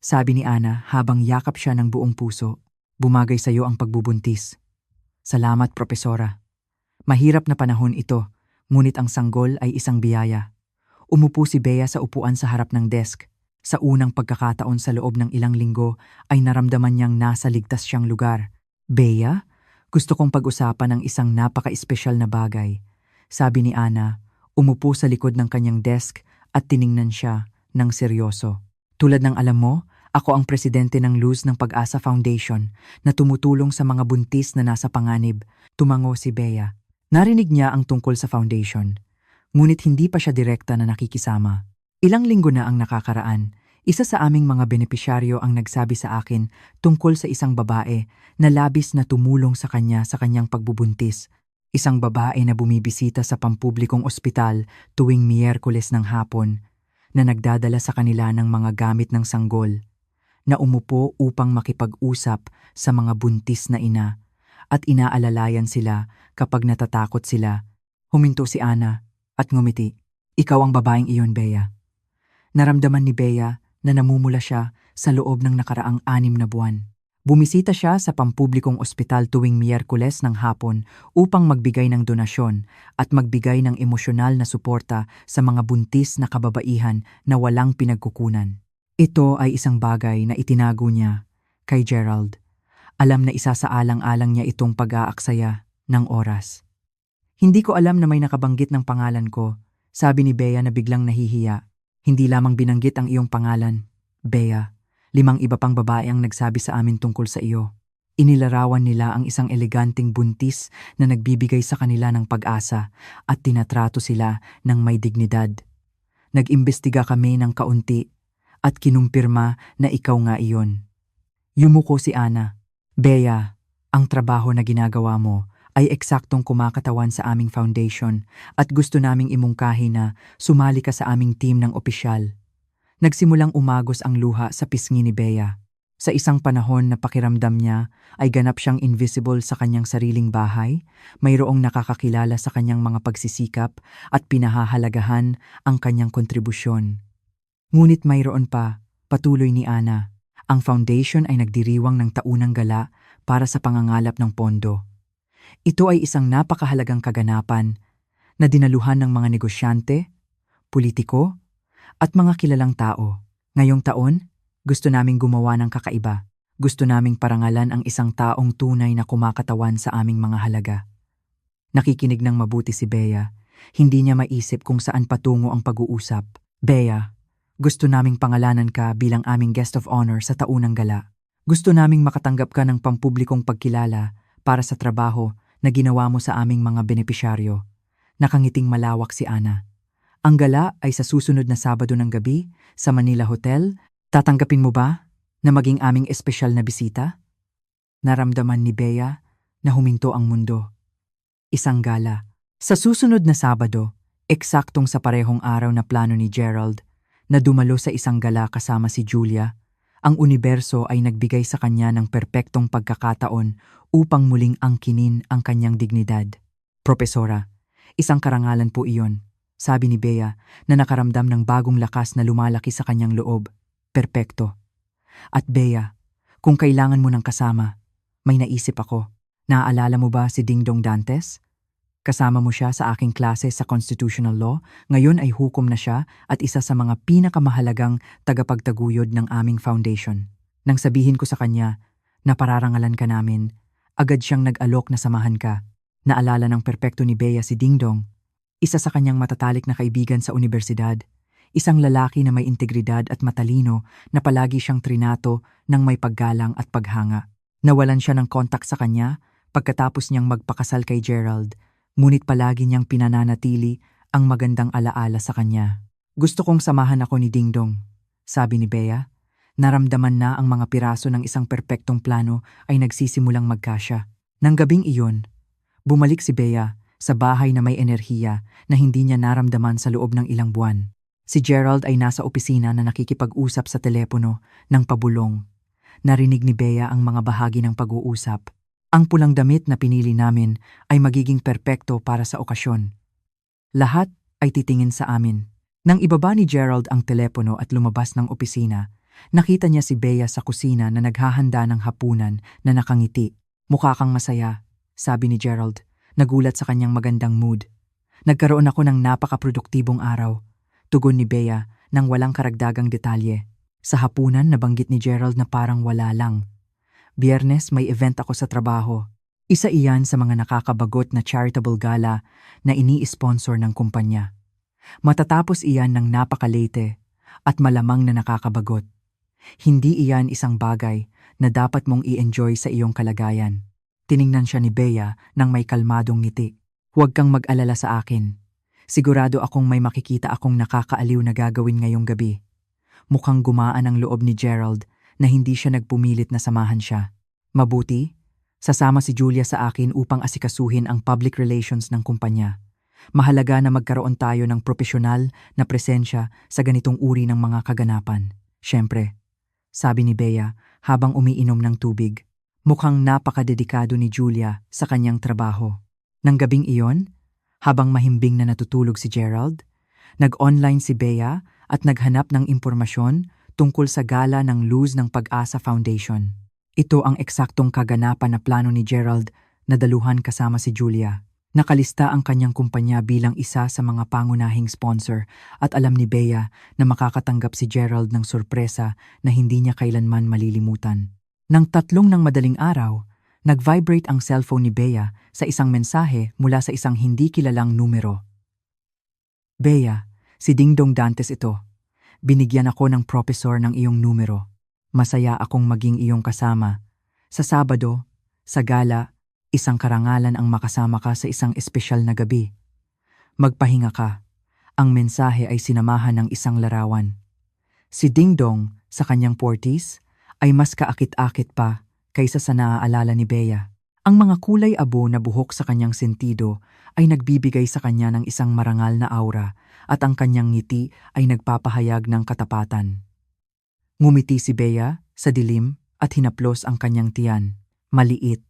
sabi ni Ana habang yakap siya ng buong puso. Bumagay sa iyo ang pagbubuntis. Salamat, Propesora. Mahirap na panahon ito, ngunit ang sanggol ay isang biyaya. Umupo si Bea sa upuan sa harap ng desk. Sa unang pagkakataon sa loob ng ilang linggo ay naramdaman niyang nasa ligtas siyang lugar. Bea, gusto kong pag-usapan ang isang napaka-espesyal na bagay. Sabi ni Ana, umupo sa likod ng kanyang desk at tiningnan siya ng seryoso. Tulad ng alam mo, ako ang presidente ng Luz ng Pag-asa Foundation na tumutulong sa mga buntis na nasa panganib. Tumango si Bea. Narinig niya ang tungkol sa foundation, ngunit hindi pa siya direkta na nakikisama. Ilang linggo na ang nakakaraan, isa sa aming mga benepisyaryo ang nagsabi sa akin tungkol sa isang babae na labis na tumulong sa kanyang pagbubuntis. Isang babae na bumibisita sa pampublikong ospital tuwing Miyerkules ng hapon, na nagdadala sa kanila ng mga gamit ng sanggol, na umupo upang makipag-usap sa mga buntis na ina at inaalalayan sila kapag natatakot sila. Huminto si Ana at ngumiti. Ikaw ang babaeng iyon, Bea. Naramdaman ni Bea na namumula siya sa loob ng nakaraang 6 na buwan. Bumisita siya sa pampublikong ospital tuwing Miyerkules ng hapon upang magbigay ng donasyon at magbigay ng emosyonal na suporta sa mga buntis na kababaihan na walang pinagkukunan. Ito ay isang bagay na itinago niya kay Gerald. Alam na isasaalang-alang niya itong pag-aaksaya ng oras. Hindi ko alam na may nakabanggit ng pangalan ko, sabi ni Bea na biglang nahihiya. Hindi lamang binanggit ang iyong pangalan, Bea. 5 iba pang babae ang nagsabi sa amin tungkol sa iyo. Inilarawan nila ang isang eleganteng buntis na nagbibigay sa kanila ng pag-asa at tinatrato sila ng may dignidad. Nag-imbestiga kami ng kaunti at kinumpirma na ikaw nga iyon. Yumuko si Ana. Bea, ang trabaho na ginagawa mo ay eksaktong kumakatawan sa aming foundation at gusto naming imungkahi na sumali ka sa aming team ng opisyal. Nagsimulang umagos ang luha sa pisngi ni Bea. Sa isang panahon na pakiramdam niya ay ganap siyang invisible sa kanyang sariling bahay, mayroong nakakakilala sa kanyang mga pagsisikap at pinahahalagahan ang kanyang kontribusyon. Ngunit mayroon pa, patuloy ni Ana, ang foundation ay nagdiriwang ng taunang gala para sa pangangalap ng pondo. Ito ay isang napakahalagang kaganapan na dinaluhan ng mga negosyante, politiko, at mga kilalang tao. Ngayong taon, gusto naming gumawa ng kakaiba. Gusto naming parangalan ang isang taong tunay na kumakatawan sa aming mga halaga. Nakikinig ng mabuti si Bea. Hindi niya maisip kung saan patungo ang pag-uusap. Bea, gusto naming pangalanan ka bilang aming guest of honor sa taunang gala. Gusto naming makatanggap ka ng pampublikong pagkilala para sa trabaho na ginawa mo sa aming mga benepisyaryo. Nakangiting malawak si Ana. Ang gala ay sa susunod na Sabado ng gabi sa Manila Hotel. Tatanggapin mo ba na maging aming espesyal na bisita? Naramdaman ni Bea na huminto ang mundo. Isang gala. Sa susunod na Sabado, eksaktong sa parehong araw na plano ni Gerald, na dumalo sa isang gala kasama si Julia, ang universo ay nagbigay sa kanya ng perpektong pagkakataon upang muling angkinin ang kanyang dignidad. Propesora, isang karangalan po iyon, sabi ni Bea na nakaramdam ng bagong lakas na lumalaki sa kanyang loob. Perpekto. At Bea, kung kailangan mo ng kasama, may naisip ako. Naaalala mo ba si Dingdong Dantes? Kasama mo siya sa aking klase sa Constitutional Law, ngayon ay hukom na siya at isa sa mga pinakamahalagang tagapagtaguyod ng aming foundation. Nang sabihin ko sa kanya na pararangalan ka namin, agad siyang nag-alok na samahan ka. Naalala ng perpekto ni Bea si Dingdong, isa sa kanyang matatalik na kaibigan sa universidad, isang lalaki na may integridad at matalino na palagi siyang trinato ng may paggalang at paghanga. Nawalan siya ng kontak sa kanya pagkatapos niyang magpakasal kay Gerald, ngunit palagi niyang pinananatili ang magandang alaala sa kanya. Gusto kong samahan ako ni Dingdong, sabi ni Bea. Naramdaman na ang mga piraso ng isang perpektong plano ay nagsisimulang magkasya. Nang gabing iyon, bumalik si Bea sa bahay na may enerhiya na hindi niya naramdaman sa loob ng ilang buwan. Si Gerald ay nasa opisina na nakikipag-usap sa telepono ng pabulong. Narinig ni Bea ang mga bahagi ng pag-uusap. Ang pulang damit na pinili namin ay magiging perpekto para sa okasyon. Lahat ay titingin sa amin. Nang ibaba ni Gerald ang telepono at lumabas ng opisina, nakita niya si Bea sa kusina na naghahanda ng hapunan na nakangiti. Mukha kang masaya, sabi ni Gerald. Nagulat sa kanyang magandang mood. Nagkaroon ako ng napaka-produktibong araw, tugon ni Bea nang walang karagdagang detalye. Sa hapunan nabanggit ni Gerald na parang wala lang. Biyernes may event ako sa trabaho. Isa iyan sa mga nakakabagot na charitable gala na ini-sponsor ng kumpanya. Matatapos iyan ng napakalate at malamang na nakakabagot. Hindi iyan isang bagay na dapat mong i-enjoy sa iyong kalagayan. Tiningnan siya ni Bea nang may kalmadong ngiti. Huwag kang mag-alala sa akin. Sigurado akong may makikita akong nakakaaliw na gagawin ngayong gabi. Mukhang gumaan ang loob ni Gerald na hindi siya nagpumilit na samahan siya. Mabuti, sasama si Julia sa akin upang asikasuhin ang public relations ng kumpanya. Mahalaga na magkaroon tayo ng propesyonal na presensya sa ganitong uri ng mga kaganapan. Siyempre, sabi ni Bea habang umiinom ng tubig. Mukhang napakadedikado ni Julia sa kanyang trabaho. Nang gabing iyon, habang mahimbing na natutulog si Gerald, nag-online si Bea at naghanap ng impormasyon tungkol sa gala ng Luz ng Pag-asa Foundation. Ito ang eksaktong kaganapan na plano ni Gerald na daluhan kasama si Julia. Nakalista ang kanyang kumpanya bilang isa sa mga pangunahing sponsor at alam ni Bea na makakatanggap si Gerald ng sorpresa na hindi niya kailanman malilimutan. Nang 3 ng madaling araw, nag-vibrate ang cellphone ni Bea sa isang mensahe mula sa isang hindi kilalang numero. Bea, si Dingdong Dantes ito. Binigyan ako ng propesor ng iyong numero. Masaya akong maging iyong kasama. Sa Sabado, sa gala, isang karangalan ang makasama ka sa isang espesyal na gabi. Magpahinga ka. Ang mensahe ay sinamahan ng isang larawan. Si Dingdong, sa kanyang 40s, ay mas kaakit-akit pa kaysa sa naaalala ni Bea. Ang mga kulay abo na buhok sa kanyang sentido ay nagbibigay sa kanya ng isang marangal na aura at ang kanyang ngiti ay nagpapahayag ng katapatan. Ngumiti si Bea sa dilim at hinaplos ang kanyang tiyan. Maliit.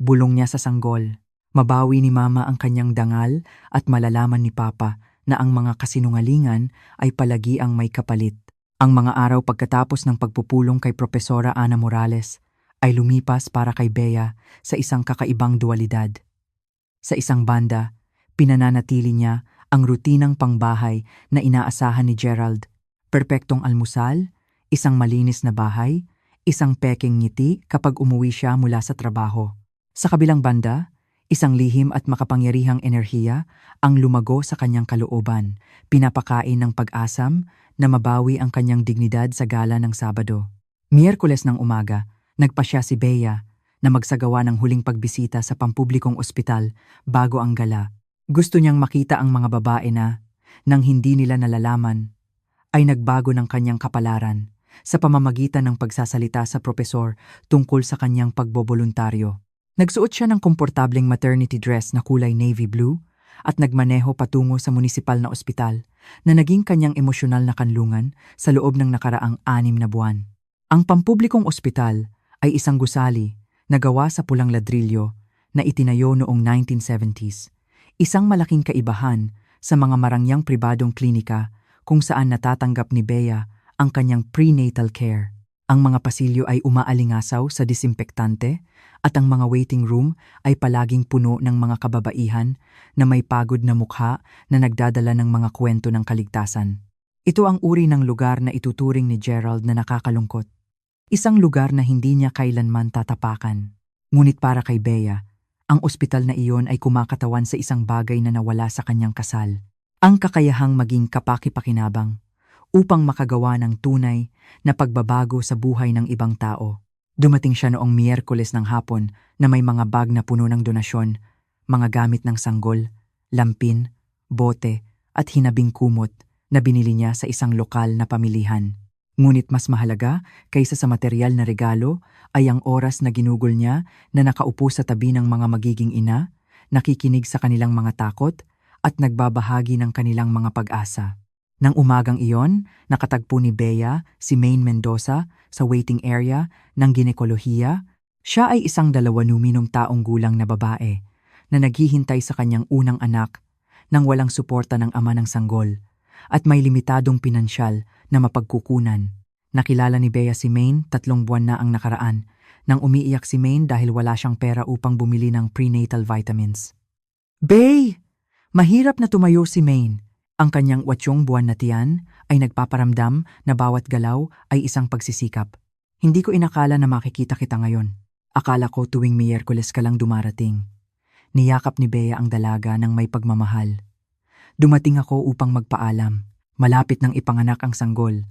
Bulong niya sa sanggol. Mabawi ni Mama ang kanyang dangal at malalaman ni Papa na ang mga kasinungalingan ay palagi ang may kapalit. Ang mga araw pagkatapos ng pagpupulong kay Propesora Ana Morales ay lumipas para kay Bea sa isang kakaibang dualidad. Sa isang banda, pinananatili niya ang rutinang pangbahay na inaasahan ni Gerald. Perpektong almusal, isang malinis na bahay, isang peking ngiti kapag umuwi siya mula sa trabaho. Sa kabilang banda, isang lihim at makapangyarihang enerhiya ang lumago sa kanyang kalooban, pinapakain ng pag-asam na mabawi ang kanyang dignidad sa gala ng Sabado. Miyerkules ng umaga, nagpasya si Bea na magsagawa ng huling pagbisita sa pampublikong ospital bago ang gala. Gusto niyang makita ang mga babae na, nang hindi nila nalalaman, ay nagbago ng kanyang kapalaran sa pamamagitan ng pagsasalita sa propesor tungkol sa kanyang pagboboluntaryo. Nagsuot siya ng komportableng maternity dress na kulay navy blue at nagmaneho patungo sa munisipal na ospital na naging kanyang emosyonal na kanlungan sa loob ng nakaraang 6 na buwan. Ang pampublikong ospital ay isang gusali na gawa sa pulang ladrilyo na itinayo noong 1970s. Isang malaking kaibahan sa mga marangyang pribadong klinika kung saan natatanggap ni Bea ang kanyang prenatal care. Ang mga pasilyo ay umaalingasaw sa disinfektante at ang mga waiting room ay palaging puno ng mga kababaihan na may pagod na mukha na nagdadala ng mga kwento ng kaligtasan. Ito ang uri ng lugar na ituturing ni Gerald na nakakalungkot. Isang lugar na hindi niya kailanman tatapakan. Ngunit para kay Bea, ang ospital na iyon ay kumakatawan sa isang bagay na nawala sa kanyang kasal. Ang kakayahang maging kapaki-pakinabang upang makagawa ng tunay na pagbabago sa buhay ng ibang tao. Dumating siya noong Miyerkules ng hapon na may mga bag na puno ng donasyon, mga gamit ng sanggol, lampin, bote at hinabing kumot na binili niya sa isang lokal na pamilihan. Ngunit mas mahalaga kaysa sa material na regalo ay ang oras na ginugol niya na nakaupo sa tabi ng mga magiging ina, nakikinig sa kanilang mga takot at nagbabahagi ng kanilang mga pag-asa. Nang umagang iyon, nakatagpo ni Bea si Maine Mendoza sa waiting area ng ginekolohiya. Siya ay isang 20 taong gulang na babae na naghihintay sa kanyang unang anak nang walang suporta ng ama ng sanggol at may limitadong pinansyal na mapagkukunan. Nakilala ni Bea si Maine 3 buwan na ang nakaraan nang umiiyak si Maine dahil wala siyang pera upang bumili ng prenatal vitamins. "Bea! Mahirap na tumayo si Maine." Ang kanyang 8 buwan na tiyan ay nagpaparamdam na bawat galaw ay isang pagsisikap. "Hindi ko inakala na makikita kita ngayon. Akala ko tuwing Miyerkules ka lang dumarating." Niyakap ni Bea ang dalaga ng may pagmamahal. "Dumating ako upang magpaalam. Malapit nang ipanganak ang sanggol.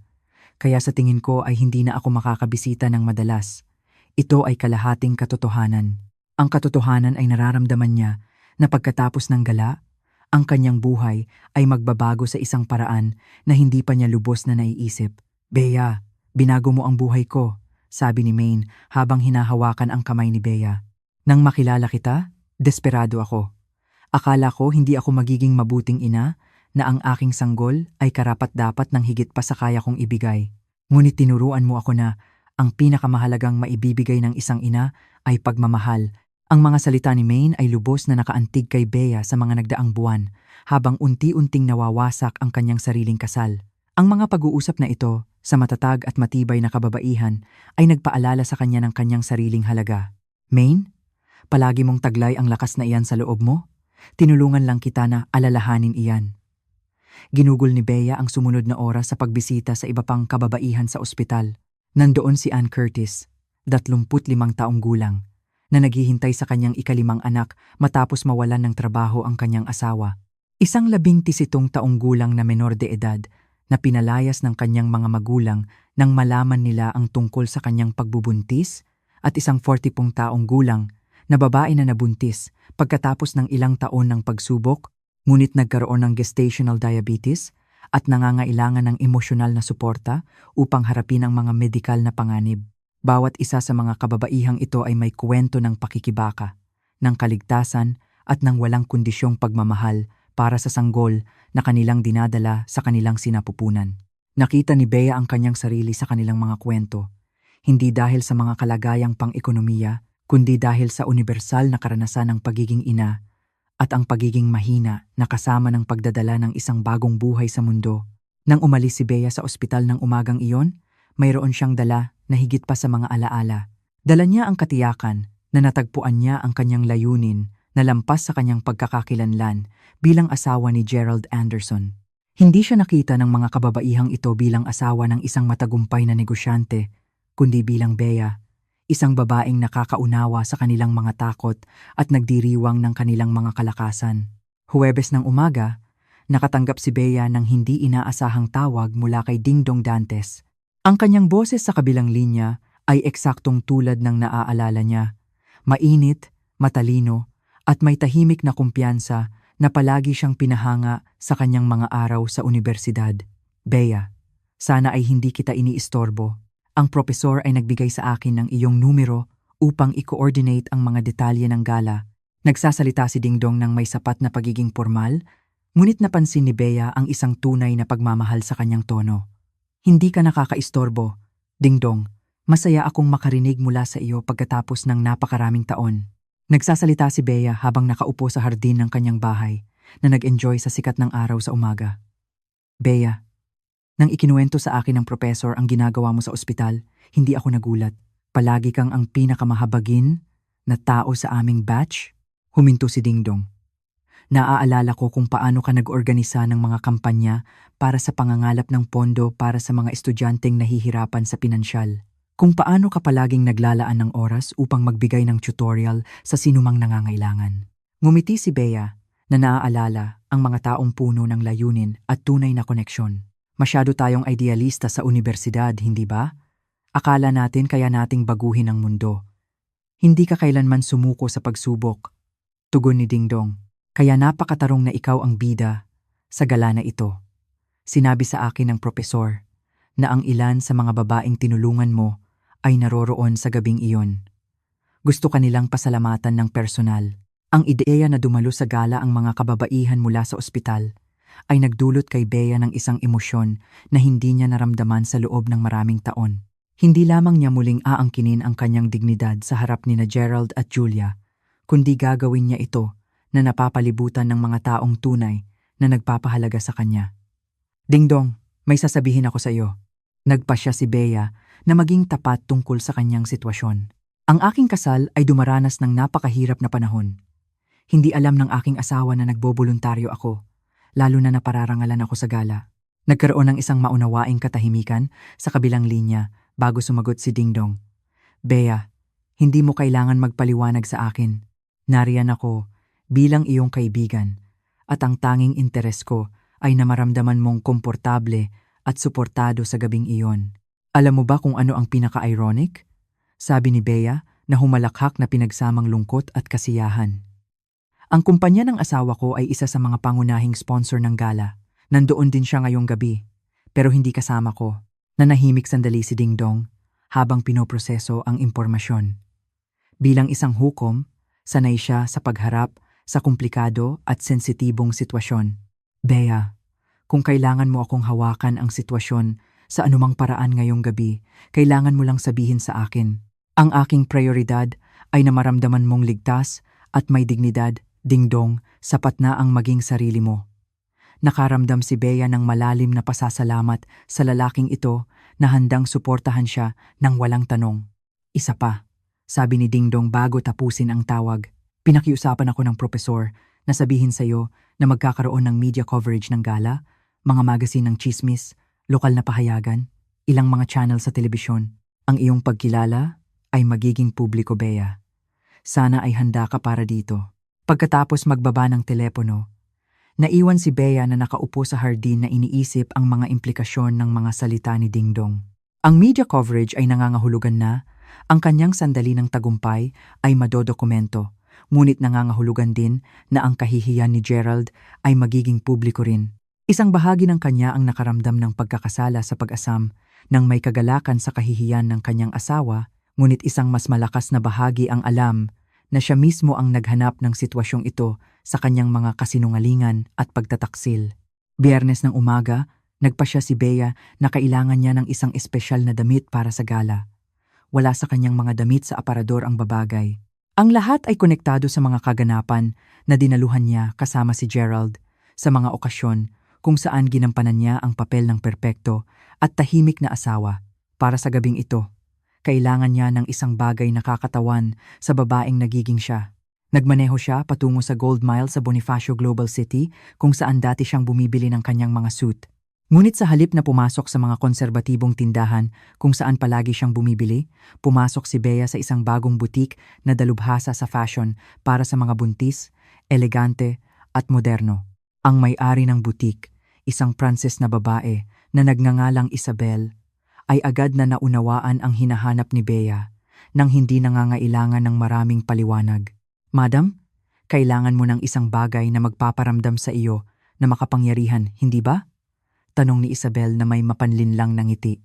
Kaya sa tingin ko ay hindi na ako makakabisita ng madalas. Ito ay kalahating katotohanan." Ang katotohanan ay nararamdaman niya na pagkatapos ng gala, ang kanyang buhay ay magbabago sa isang paraan na hindi pa niya lubos na naiisip. "Bea, binago mo ang buhay ko," sabi ni Maine habang hinahawakan ang kamay ni Bea. "Nang makilala kita, desperado ako. Akala ko hindi ako magiging mabuting ina, na ang aking sanggol ay karapat-dapat ng higit pa sa kaya kong ibigay. Ngunit tinuruan mo ako na ang pinakamahalagang maibibigay ng isang ina ay pagmamahal." Ang mga salita ni Maine ay lubos na nakaantig kay Bea sa mga nagdaang buwan habang unti-unting nawawasak ang kanyang sariling kasal. Ang mga pag-uusap na ito sa matatag at matibay na kababaihan ay nagpaalala sa kanya ng kanyang sariling halaga. "Maine, palagi mong taglay ang lakas na iyan sa loob mo. Tinulungan lang kita na alalahanin iyan." Ginugol ni Bea ang sumunod na oras sa pagbisita sa iba pang kababaihan sa ospital. Nandoon si Ann Curtis, 35 taong gulang, na naghihintay sa kanyang ika-5 anak matapos mawalan ng trabaho ang kanyang asawa. Isang 17 taong gulang na menor de edad na pinalayas ng kanyang mga magulang nang malaman nila ang tungkol sa kanyang pagbubuntis at isang 40 taong gulang na babae na nabuntis pagkatapos ng ilang taon ng pagsubok ngunit nagkaroon ng gestational diabetes at nangangailangan ng emosyonal na suporta upang harapin ang mga medikal na panganib. Bawat isa sa mga kababaihang ito ay may kwento ng pakikibaka, ng kaligtasan at ng walang kondisyong pagmamahal para sa sanggol na kanilang dinadala sa kanilang sinapupunan. Nakita ni Bea ang kanyang sarili sa kanilang mga kwento, hindi dahil sa mga kalagayang pang-ekonomiya, kundi dahil sa universal na karanasan ng pagiging ina at ang pagiging mahina na kasama ng pagdadala ng isang bagong buhay sa mundo. Nang umalis si Bea sa ospital ng umagang iyon, mayroon siyang dala na higit pa sa mga alaala. Dala niya ang katiyakan na natagpuan niya ang kanyang layunin na lampas sa kanyang pagkakakilanlan bilang asawa ni Gerald Anderson. Hindi siya nakita ng mga kababaihang ito bilang asawa ng isang matagumpay na negosyante, kundi bilang Bea, isang babaeng nakakaunawa sa kanilang mga takot at nagdiriwang ng kanilang mga kalakasan. Huwebes ng umaga, nakatanggap si Bea ng hindi inaasahang tawag mula kay Dingdong Dantes. Ang kanyang boses sa kabilang linya ay eksaktong tulad ng naaalala niya. Mainit, matalino, at may tahimik na kumpiyansa na palagi siyang pinahanga sa kanyang mga araw sa unibersidad. Bea, sana ay hindi kita iniistorbo. Ang propesor ay nagbigay sa akin ng iyong numero upang i-coordinate ang mga detalye ng gala. Nagsasalita si Dingdong ng may sapat na pagiging formal, ngunit napansin ni Bea ang isang tunay na pagmamahal sa kanyang tono. Hindi ka nakakaistorbo, Dingdong. Masaya akong makarinig mula sa iyo pagkatapos ng napakaraming taon. Nagsasalita si Bea habang nakaupo sa hardin ng kanyang bahay na nag-enjoy sa sikat ng araw sa umaga. Bea, nang ikinuwento sa akin ng propesor ang ginagawa mo sa ospital, hindi ako nagulat. Palagi kang ang pinakamahabagin na tao sa aming batch? Huminto si Dingdong. Naaalala ko kung paano ka nag-organisa ng mga kampanya para sa pangangalap ng pondo para sa mga estudyanteng nahihirapan sa pinansyal. Kung paano ka palaging naglalaan ng oras upang magbigay ng tutorial sa sinumang nangangailangan. Ngumiti si Bea na naaalala ang mga taong puno ng layunin at tunay na koneksyon. Masyado tayong idealista sa unibersidad, hindi ba? Akala natin kaya nating baguhin ang mundo. Hindi ka kailanman sumuko sa pagsubok. Tugon ni Dingdong. Kaya napakatarong na ikaw ang bida sa gala na ito. Sinabi sa akin ng propesor na ang ilan sa mga babaeng tinulungan mo ay naroroon sa gabing iyon. Gusto kanilang pasalamatan ng personal. Ang ideya na dumalo sa gala ang mga kababaihan mula sa ospital ay nagdulot kay Bea ng isang emosyon na hindi niya naramdaman sa loob ng maraming taon. Hindi lamang niya muling aangkinin ang kanyang dignidad sa harap ni na Gerald at Julia, kundi gagawin niya ito na napapalibutan ng mga taong tunay na nagpapahalaga sa kanya. Dingdong, may sasabihin ako sa iyo. Nagpasya si Bea na maging tapat tungkol sa kanyang sitwasyon. Ang aking kasal ay dumaranas ng napakahirap na panahon. Hindi alam ng aking asawa na nagboboluntaryo ako, lalo na napararangalan ako sa gala. Nagkaroon ng isang maunawaing katahimikan sa kabilang linya bago sumagot si Dingdong. Bea, hindi mo kailangan magpaliwanag sa akin. Nariyan ako bilang iyong kaibigan at ang tanging interes ko ay na maramdaman mong komportable at suportado sa gabing iyon. Alam mo ba kung ano ang pinaka-ironic? Sabi ni Bea na humalakhak na pinagsamang lungkot at kasiyahan. Ang kumpanya ng asawa ko ay isa sa mga pangunahing sponsor ng gala. Nandoon din siya ngayong gabi, pero hindi kasama ko. Nanahimik sandali si Dingdong habang pinoproseso ang impormasyon. Bilang isang hukom, sanay siya sa pagharap sa komplikado at sensitibong sitwasyon. Bea, kung kailangan mo akong hawakan ang sitwasyon sa anumang paraan ngayong gabi, kailangan mo lang sabihin sa akin. Ang aking prioridad ay na maramdaman mong ligtas at may dignidad, Dingdong, sapat na ang maging sarili mo. Nakaramdam si Bea ng malalim na pasasalamat sa lalaking ito na handang suportahan siya ng walang tanong. Isa pa, sabi ni Dingdong bago tapusin ang tawag. Pinakiusapan ako ng propesor na sabihin sa iyo na magkakaroon ng media coverage ng gala, mga magazine ng chismis, lokal na pahayagan, ilang mga channel sa telebisyon. Ang iyong pagkilala ay magiging publiko, Bea. Sana ay handa ka para dito. Pagkatapos magbaba ng telepono, naiwan si Bea na nakaupo sa hardin na iniisip ang mga implikasyon ng mga salita ni Dingdong. Ang media coverage ay nangangahulugan na ang kanyang sandali ng tagumpay ay madodokumento, ngunit nangangahulugan din na ang kahihiyan ni Gerald ay magiging publiko rin. Isang bahagi ng kanya ang nakaramdam ng pagkakasala sa pag-asam nang may kagalakan sa kahihiyan ng kanyang asawa, ngunit isang mas malakas na bahagi ang alam na siya mismo ang naghanap ng sitwasyong ito sa kanyang mga kasinungalingan at pagtataksil. Biyernes ng umaga, nagpasya si Bea na kailangan niya ng isang espesyal na damit para sa gala. Wala sa kanyang mga damit sa aparador ang babagay. Ang lahat ay konektado sa mga kaganapan na dinaluhan niya kasama si Gerald sa mga okasyon kung saan ginampanan niya ang papel ng perpekto at tahimik na asawa. Para sa gabing ito, kailangan niya ng isang bagay na kakatawan sa babaeng nagiging siya. Nagmaneho siya patungo sa Gold Mile sa Bonifacio Global City kung saan dati siyang bumibili ng kanyang mga suit. Ngunit sa halip na pumasok sa mga konserbatibong tindahan kung saan palagi siyang bumibili, pumasok si Bea sa isang bagong butik na dalubhasa sa fashion para sa mga buntis, elegante at moderno. Ang may-ari ng butik, isang Pranses na babae na nagngangalang Isabel, ay agad na naunawaan ang hinahanap ni Bea nang hindi nangangailangan ng maraming paliwanag. Madam, Kailangan mo ng isang bagay na magpaparamdam sa iyo na makapangyarihan, hindi ba? Tanong ni Isabel na may mapanlinlang na ngiti.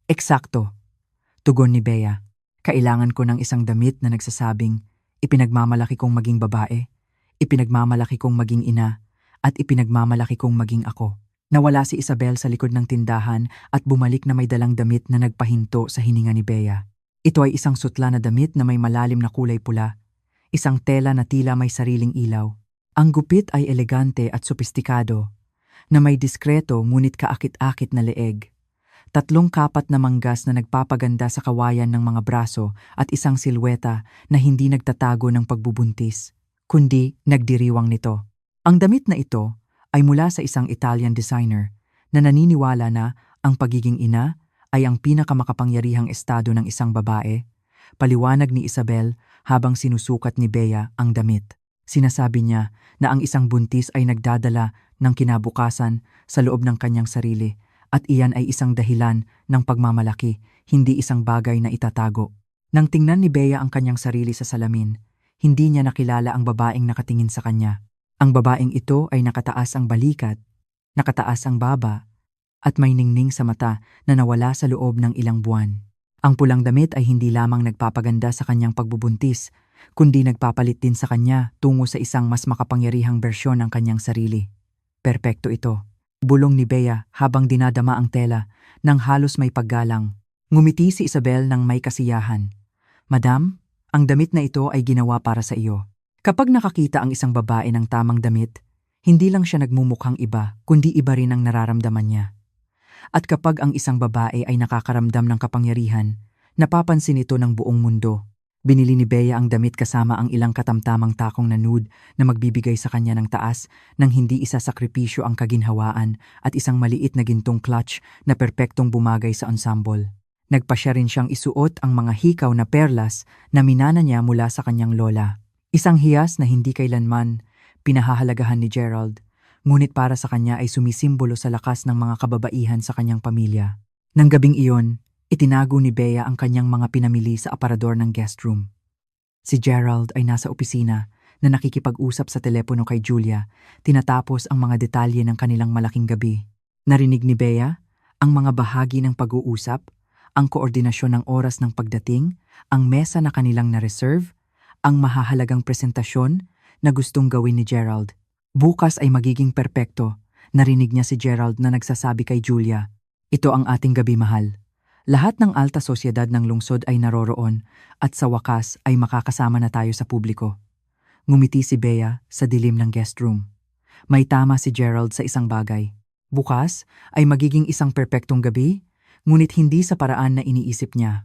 Eksakto, tugon ni Bea. Kailangan ko ng isang damit na nagsasabing, ipinagmamalaki kong maging babae, ipinagmamalaki kong maging ina, at ipinagmamalaki kong maging ako. Nawala si Isabel sa likod ng tindahan at bumalik na may dalang damit na nagpahinto sa hininga ni Bea. Ito ay isang sutla na damit na may malalim na kulay pula, isang tela na tila may sariling ilaw. Ang gupit ay elegante at sopistikado, na may diskreto ngunit kaakit-akit na leeg. 3 kapat na manggas na nagpapaganda sa kawayan ng mga braso at isang silweta na hindi nagtatago ng pagbubuntis, kundi nagdiriwang nito. Ang damit na ito ay mula sa isang Italian designer na naniniwala na ang pagiging ina ay ang pinakamakapangyarihang estado ng isang babae. Paliwanag ni Isabel habang sinusukat ni Bea ang damit. Sinasabi niya na ang isang buntis ay nagdadala ng kinabukasan sa loob ng kanyang sarili at iyan ay isang dahilan ng pagmamalaki, hindi isang bagay na itatago. Nang tingnan ni Bea ang kanyang sarili sa salamin, hindi niya nakilala ang babaeng nakatingin sa kanya. Ang babaeng ito ay nakataas ang balikat, nakataas ang baba, at may ningning sa mata na nawala sa loob ng ilang buwan. Ang pulang damit ay hindi lamang nagpapaganda sa kanyang pagbubuntis, kundi nagpapalit din sa kanya tungo sa isang mas makapangyarihang bersyon ng kanyang sarili. Perpekto ito, bulong ni Bea habang dinadama ang tela nang halos may paggalang. Ngumiti si Isabel ng may kasiyahan. Madam, ang damit na ito ay ginawa para sa iyo. Kapag nakakita ang isang babae ng tamang damit, hindi lang siya nagmumukhang iba, kundi iba rin ang nararamdaman niya. At kapag ang isang babae ay nakakaramdam ng kapangyarihan, napapansin ito ng buong mundo. Binili ni Bea ang damit kasama ang ilang katamtamang takong na nude na magbibigay sa kanya ng taas nang hindi isasakripisyo ang kaginhawaan at isang maliit na gintong clutch na perpektong bumagay sa ensemble. Nagpa siya rin siyang isuot ang mga hikaw na perlas na minana niya mula sa kanyang lola. Isang hiyas na hindi kailanman pinahahalagahan ni Gerald, ngunit para sa kanya ay sumisimbolo sa lakas ng mga kababaihan sa kanyang pamilya. Nang gabing iyon, itinago ni Bea ang kanyang mga pinamili sa aparador ng guest room. Si Gerald ay nasa opisina na nakikipag-usap sa telepono kay Julia, tinatapos ang mga detalye ng kanilang malaking gabi. Narinig ni Bea ang mga bahagi ng pag-uusap, ang koordinasyon ng oras ng pagdating, ang mesa na kanilang na-reserve, ang mahahalagang presentasyon na gustong gawin ni Gerald. Bukas ay magiging perpekto, narinig niya si Gerald na nagsasabi kay Julia. Ito ang ating gabi, mahal. Lahat ng alta sosyedad ng lungsod ay naroroon at sa wakas ay makakasama na tayo sa publiko. Ngumiti si Bea sa dilim ng guest room. May tama si Gerald sa isang bagay. Bukas ay magiging isang perpektong gabi, ngunit hindi sa paraan na iniisip niya.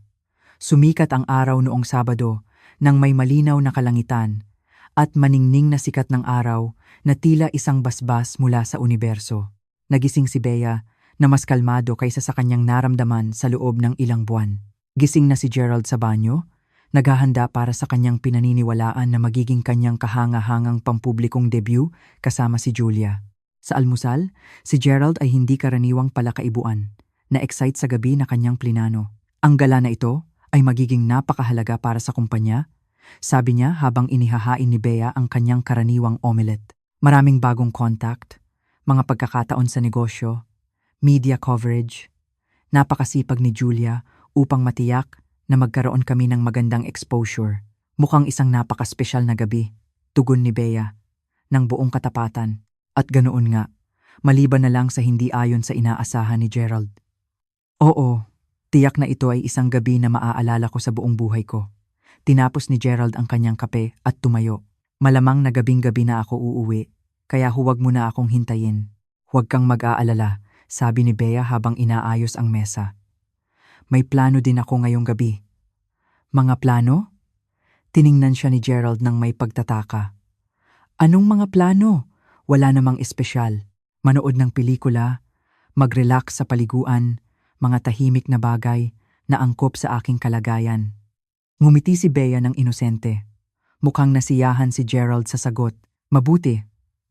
Sumikat ang araw noong Sabado nang may malinaw na kalangitan at maningning na sikat ng araw na tila isang basbas mula sa universo. Nagising si Bea na mas kalmado kaysa sa kanyang naramdaman sa loob ng ilang buwan. Gising na si Gerald sa banyo, naghahanda para sa kanyang pinaniniwalaan na magiging kanyang kahanga-hangang pampublikong debut kasama si Julia. Sa almusal, si Gerald ay hindi karaniwang palakaibuan, na-excite sa gabi na kanyang plinano. Ang gala na ito ay magiging napakahalaga para sa kumpanya, sabi niya habang inihahain ni Bea ang kanyang karaniwang omelette. Maraming bagong contact, mga pagkakataon sa negosyo, media coverage. Napakasipag ni Julia upang matiyak na magkaroon kami ng magandang exposure. Mukhang isang napakaspesyal na gabi, tugon ni Bea, ng buong katapatan. At ganoon nga, maliban na lang sa hindi ayon sa inaasahan ni Gerald. Oo, tiyak na ito ay isang gabi na maaalala ko sa buong buhay ko. Tinapos ni Gerald ang kanyang kape at tumayo. Malamang na gabing-gabi na ako uuwi, kaya huwag mo na akong hintayin. Huwag kang mag-aalala, sabi ni Bea habang inaayos ang mesa. May plano din ako ngayong gabi. Mga plano? Tiningnan siya ni Gerald ng may pagtataka. Anong mga plano? Wala namang espesyal. Manood ng pelikula, mag-relax sa paliguan, mga tahimik na bagay na angkop sa aking kalagayan. Ngumiti si Bea ng inosente. Mukhang nasiyahan si Gerald sa sagot. Mabuti,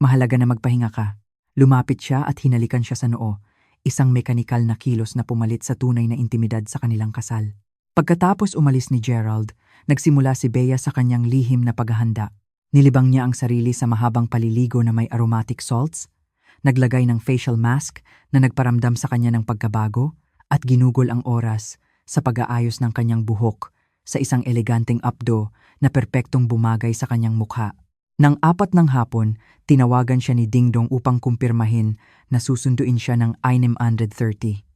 mahalaga na magpahinga ka. Lumapit siya at hinalikan siya sa noo, isang mekanikal na kilos na pumalit sa tunay na intimidad sa kanilang kasal. Pagkatapos umalis ni Gerald, nagsimula si Bea sa kanyang lihim na paghahanda. Nilibang niya ang sarili sa mahabang paliligo na may aromatic salts, naglagay ng facial mask na nagparamdam sa kanya ng pagkabago at ginugol ang oras sa pag-aayos ng kanyang buhok sa isang eleganteng updo na perpektong bumagay sa kanyang mukha. Nang 4 ng hapon, tinawagan siya ni Dingdong upang kumpirmahin na susunduin siya ng 6:30.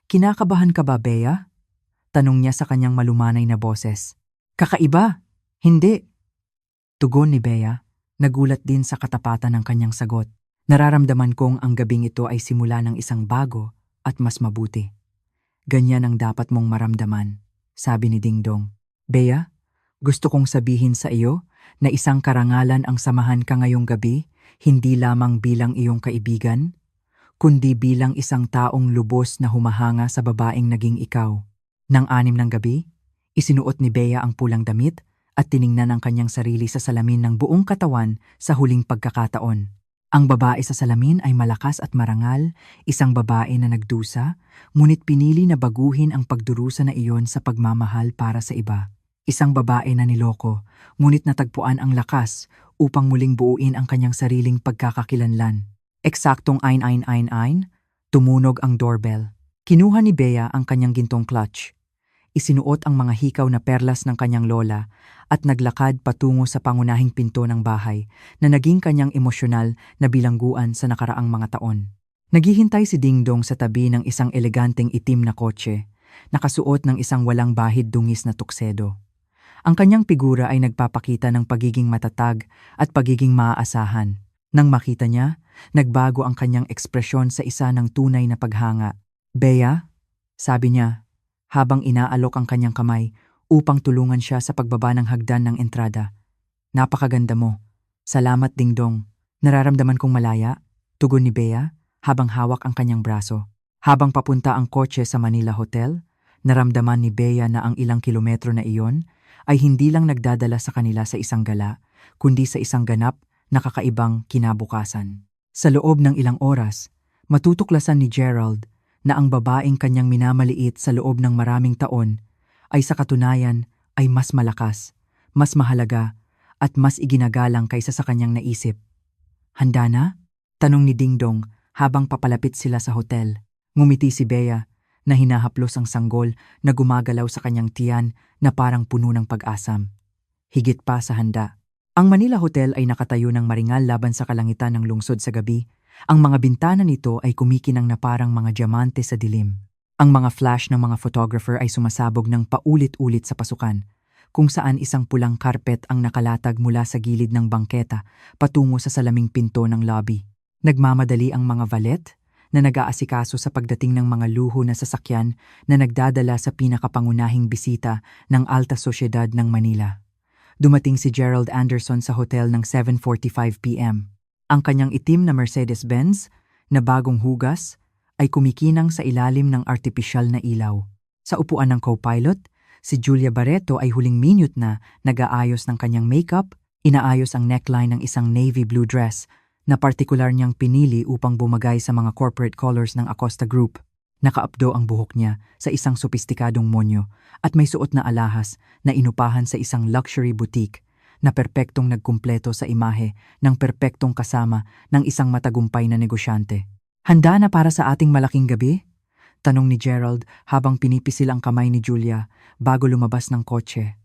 "Kinakabahan ka ba, Bea?" Tanong niya sa kanyang malumanay na boses. "Kakaiba? Hindi." Tugon ni Bea, nagulat din sa katapatan ng kanyang sagot. "Nararamdaman kong ang gabing ito ay simula ng isang bago at mas mabuti. Ganyan ang dapat mong maramdaman," sabi ni Dingdong. "Bea, gusto kong sabihin sa iyo na isang karangalan ang samahan ka ngayong gabi, hindi lamang bilang iyong kaibigan, kundi bilang isang taong lubos na humahanga sa babaeng naging ikaw." Nang 6 ng gabi, isinuot ni Bea ang pulang damit at tiningnan ang kanyang sarili sa salamin ng buong katawan sa huling pagkakataon. Ang babae sa salamin ay malakas at marangal, isang babae na nagdusa, ngunit pinili na baguhin ang pagdurusa na iyon sa pagmamahal para sa iba. Isang babae na niloko, ngunit natagpuan ang lakas upang muling buuin ang kanyang sariling pagkakakilanlan. Eksaktong ain, tumunog ang doorbell. Kinuha ni Bea ang kanyang gintong clutch. Isinuot ang mga hikaw na perlas ng kanyang lola at naglakad patungo sa pangunahing pinto ng bahay na naging kanyang emosyonal na bilangguan sa nakaraang mga taon. Naghihintay si Dingdong sa tabi ng isang eleganteng itim na kotse, nakasuot ng isang walang bahid dungis na tuksedo. Ang kanyang figura ay nagpapakita ng pagiging matatag at pagiging maaasahan. Nang makita niya, nagbago ang kanyang ekspresyon sa isa ng tunay na paghanga. "Bea," sabi niya, habang inaalok ang kanyang kamay upang tulungan siya sa pagbaba ng hagdan ng entrada. "Napakaganda mo. Salamat, Dingdong. Nararamdaman kong malaya," tugon ni Bea habang hawak ang kanyang braso. Habang papunta ang kotse sa Manila Hotel, naramdaman ni Bea na ang ilang kilometro na iyon ay hindi lang nagdadala sa kanila sa isang gala, kundi sa isang ganap na kakaibang kinabukasan. Sa loob ng ilang oras, matutuklasan ni Gerald na ang babaeng kanyang minamaliit sa loob ng maraming taon ay sa katunayan ay mas malakas, mas mahalaga, at mas iginagalang kaysa sa kanyang naisip. "Handa na?" tanong ni Dingdong habang papalapit sila sa hotel. Ngumiti si Bea na hinahaplos ang sanggol na gumagalaw sa kanyang tiyan na parang puno ng pag-asam. Higit pa sa handa. Ang Manila Hotel ay nakatayo ng maringal laban sa kalangitan ng lungsod sa gabi. Ang mga bintana nito ay kumikinang na parang mga diamante sa dilim. Ang mga flash ng mga photographer ay sumasabog ng paulit-ulit sa pasukan, kung saan isang pulang carpet ang nakalatag mula sa gilid ng bangketa patungo sa salaming pinto ng lobby. Nagmamadali ang mga valet na nag-aasikaso sa pagdating ng mga luho na sasakyan na nagdadala sa pinakapangunahing bisita ng alta sosyedad ng Manila. Dumating si Gerald Anderson sa hotel ng 7:45 p.m. Ang kanyang itim na Mercedes-Benz na bagong hugas ay kumikinang sa ilalim ng artipisyal na ilaw. Sa upuan ng co-pilot, si Julia Barreto ay huling minute na nag-aayos ng kanyang makeup, inaayos ang neckline ng isang navy blue dress na partikular niyang pinili upang bumagay sa mga corporate colors ng Acosta Group. Nakaapdo ang buhok niya sa isang sopistikadong monyo at may suot na alahas na inupahan sa isang luxury boutique na perpektong nagkumpleto sa imahe ng perpektong kasama ng isang matagumpay na negosyante. "Handa na para sa ating malaking gabi?" tanong ni Gerald habang pinipisil ang kamay ni Julia bago lumabas ng kotse.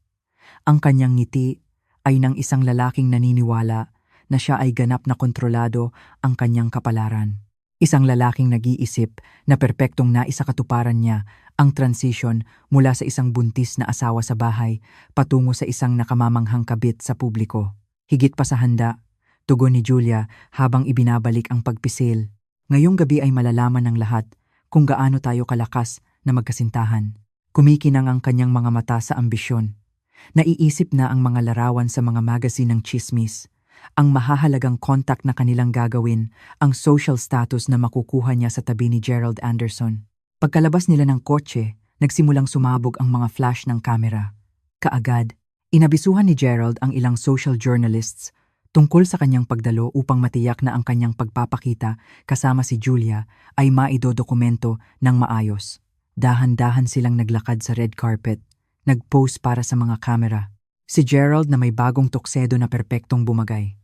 Ang kanyang ngiti ay ng isang lalaking naniniwala na siya ay ganap na kontrolado ang kanyang kapalaran. Isang lalaking nag-iisip na perpektong naisakatuparan niya ang transition mula sa isang buntis na asawa sa bahay patungo sa isang nakamamanghang kabit sa publiko. "Higit pa sa handa," tugon ni Julia habang ibinabalik ang pagpisil. "Ngayong gabi ay malalaman ng lahat kung gaano tayo kalakas na magkasintahan." Kumikinang ang kanyang mga mata sa ambisyon. Naiisip na ang mga larawan sa mga magazine ng chismis, ang mahahalagang contact na kanilang gagawin, ang social status na makukuha niya sa tabi ni Gerald Anderson. Pagkalabas nila ng kotse, nagsimulang sumabog ang mga flash ng kamera. Kaagad, inabisuhan ni Gerald ang ilang social journalists tungkol sa kanyang pagdalo upang matiyak na ang kanyang pagpapakita kasama si Julia ay maidodokumento ng maayos. Dahan-dahan silang naglakad sa red carpet, nag-pose para sa mga kamera. Si Gerald na may bagong tuksedo na perpektong bumagay.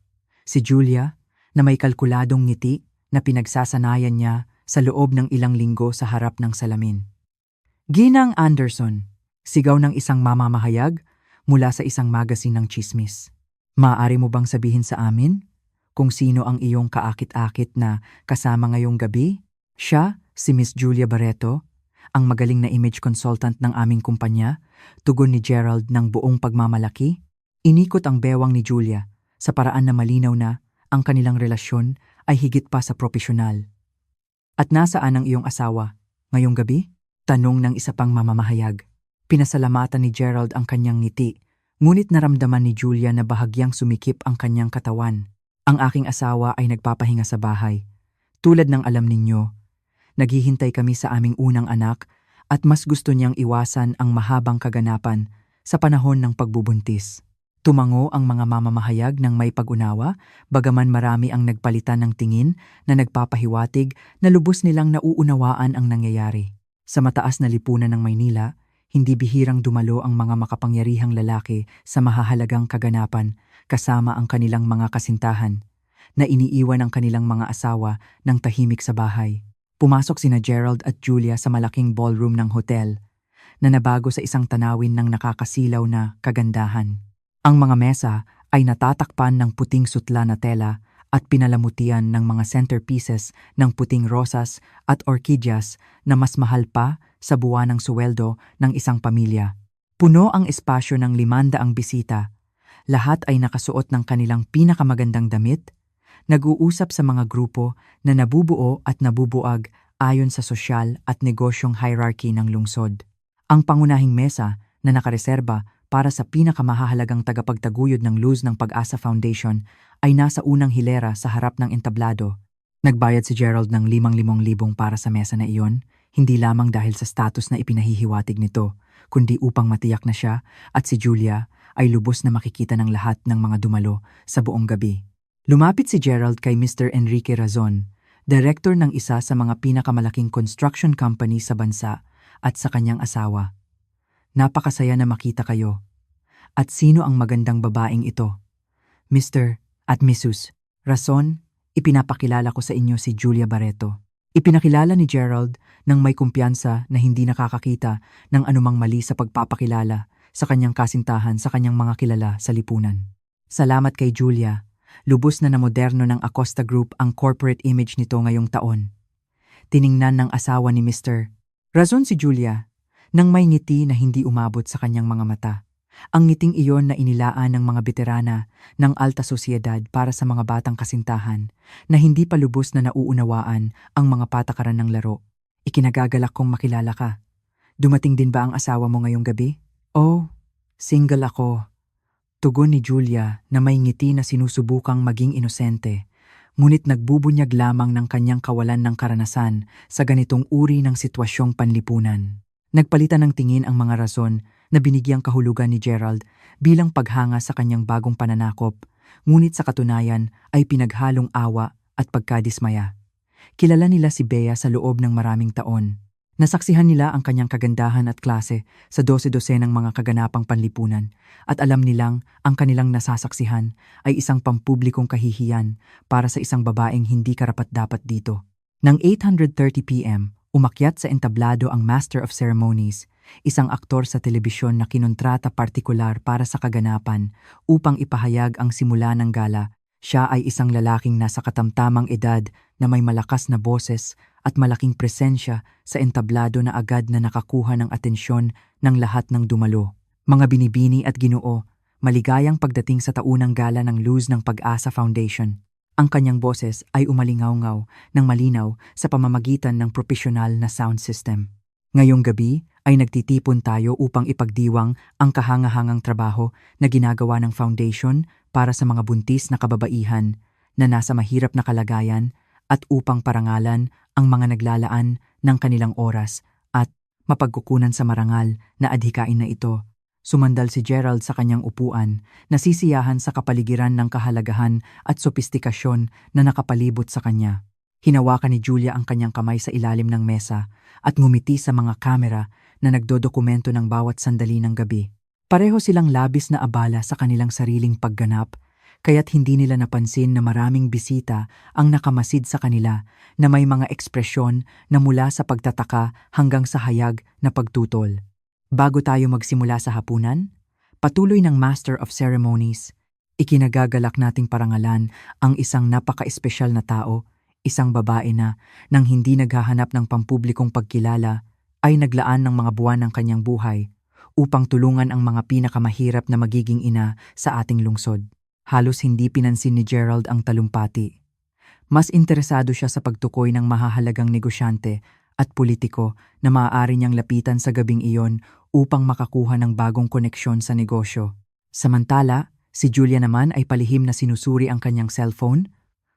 Si Julia na may kalkuladong ngiti na pinagsasanayan niya sa loob ng ilang linggo sa harap ng salamin. Ginang Anderson, sigaw ng isang mamamahayag mula sa isang magasin ng tsismis. Maaari mo bang sabihin sa amin kung sino ang iyong kaakit-akit na kasama ngayong gabi? Siya, si Miss Julia Barreto, ang magaling na image consultant ng aming kumpanya, tugon ni Gerald ng buong pagmamalaki. Inikot ang bewang ni Julia sa paraan na malinaw na ang kanilang relasyon ay higit pa sa propesyonal. At nasaan ang iyong asawa ngayong gabi? Tanong ng isa pang mamamahayag. Pinasalamatan ni Gerald ang kanyang ngiti, ngunit naramdaman ni Julia na bahagyang sumikip ang kanyang katawan. Ang aking asawa ay nagpapahinga sa bahay. Tulad ng alam ninyo, naghihintay kami sa aming unang anak at mas gusto niyang iwasan ang mahabang kaganapan sa panahon ng pagbubuntis. Tumango ang mga mamamahayag ng may pag-unawa, bagaman marami ang nagpalitan ng tingin na nagpapahiwatig na lubos nilang nauunawaan ang nangyayari. Sa mataas na lipunan ng Maynila, hindi bihirang dumalo ang mga makapangyarihang lalaki sa mahahalagang kaganapan kasama ang kanilang mga kasintahan, na iniiwan ang kanilang mga asawa ng tahimik sa bahay. Pumasok sina Gerald at Julia sa malaking ballroom ng hotel, na nabago sa isang tanawin ng nakakasilaw na kagandahan. Ang mga mesa ay natatakpan ng puting sutla na tela at pinalamutian ng mga centerpieces ng puting rosas at orkidyas na mas mahal pa sa buwanang suweldo ng isang pamilya. Puno ang espasyo ng 500 bisita. Lahat ay nakasuot ng kanilang pinakamagandang damit, nag-uusap sa mga grupo na nabubuo at nabubuag ayon sa sosyal at negosyong hierarchy ng lungsod. Ang pangunahing mesa na nakareserba para sa pinakamahahalagang tagapagtaguyod ng Luz ng Pag-asa Foundation ay nasa unang hilera sa harap ng entablado. Nagbayad si Gerald ng 5,500 para sa mesa na iyon, hindi lamang dahil sa status na ipinahihiwatig nito, kundi upang matiyak na siya at si Julia ay lubos na makikita ng lahat ng mga dumalo sa buong gabi. Lumapit si Gerald kay Mr. Enrique Razon, director ng isa sa mga pinakamalaking construction company sa bansa, at sa kanyang asawa. Napakasaya na makita kayo. At sino ang magandang babaeng ito? Mr. at Mrs. Razon, ipinapakilala ko sa inyo si Julia Barreto. Ipinakilala ni Gerald ng may kumpiyansa na hindi nakakakita ng anumang mali sa pagpapakilala sa kanyang kasintahan sa kanyang mga kilala sa lipunan. Salamat kay Julia. Lubos na moderno ng Acosta Group ang corporate image nito ngayong taon. Tiningnan ng asawa ni Mr. Razon si Julia nang may ngiti na hindi umabot sa kanyang mga mata. Ang ngiting iyon na inilaan ng mga veterana ng alta sosyedad para sa mga batang kasintahan na hindi pa lubos na nauunawaan ang mga patakaran ng laro. Ikinagagalak kong makilala ka. Dumating din ba ang asawa mo ngayong gabi? Oh, single ako. Tugon ni Julia na may ngiti na sinusubukang maging inosente, ngunit nagbubunyag lamang ng kanyang kawalan ng karanasan sa ganitong uri ng sitwasyong panlipunan. Nagpalitan ng tingin ang mga Razon na binigyang kahulugan ni Gerald bilang paghanga sa kanyang bagong pananakop, ngunit sa katunayan ay pinaghalong awa at pagkadismaya. Kilala nila si Bea sa loob ng maraming taon. Nasaksihan nila ang kanyang kagandahan at klase sa 12-dosenang mga kaganapang panlipunan at alam nilang ang kanilang nasasaksihan ay isang pampublikong kahihiyan para sa isang babaeng hindi karapat-dapat dito. Nang 8:30 p.m., umakyat sa entablado ang Master of Ceremonies, isang aktor sa telebisyon na kinontrata partikular para sa kaganapan upang ipahayag ang simula ng gala. Siya ay isang lalaking nasa katamtamang edad na may malakas na boses at malaking presensya sa entablado na agad na nakakuha ng atensyon ng lahat ng dumalo. Mga binibini at ginoo, maligayang pagdating sa taunang gala ng Luz ng Pag-asa Foundation. Ang kanyang boses ay umalingaw-ngaw ng malinaw sa pamamagitan ng propesyonal na sound system. Ngayong gabi ay nagtitipon tayo upang ipagdiwang ang kahangahangang trabaho na ginagawa ng foundation para sa mga buntis na kababaihan na nasa mahirap na kalagayan at upang parangalan ang mga naglalaan ng kanilang oras at mapagkukunan sa marangal na adhikain na ito. Sumandal si Gerald sa kanyang upuan, nasisiyahan sa kapaligiran ng kahalagahan at sopistikasyon na nakapalibot sa kanya. Hinawakan ni Julia ang kanyang kamay sa ilalim ng mesa at ngumiti sa mga kamera na nagdodokumento ng bawat sandali ng gabi. Pareho silang labis na abala sa kanilang sariling pagganap, kaya't hindi nila napansin na maraming bisita ang nakamasid sa kanila na may mga ekspresyon na mula sa pagtataka hanggang sa hayag na pagtutol. Bago tayo magsimula sa hapunan, patuloy ng Master of Ceremonies, ikinagagalak nating parangalan ang isang napaka-espesyal na tao, isang babae na, nang hindi naghahanap ng pampublikong pagkilala, ay naglaan ng mga buwan ng kanyang buhay upang tulungan ang mga pinakamahirap na magiging ina sa ating lungsod. Halos hindi pinansin ni Gerald ang talumpati. Mas interesado siya sa pagtukoy ng mahahalagang negosyante at politiko na maaari niyang lapitan sa gabing iyon upang makakuha ng bagong koneksyon sa negosyo. Samantala, si Julia naman ay palihim na sinusuri ang kanyang cellphone,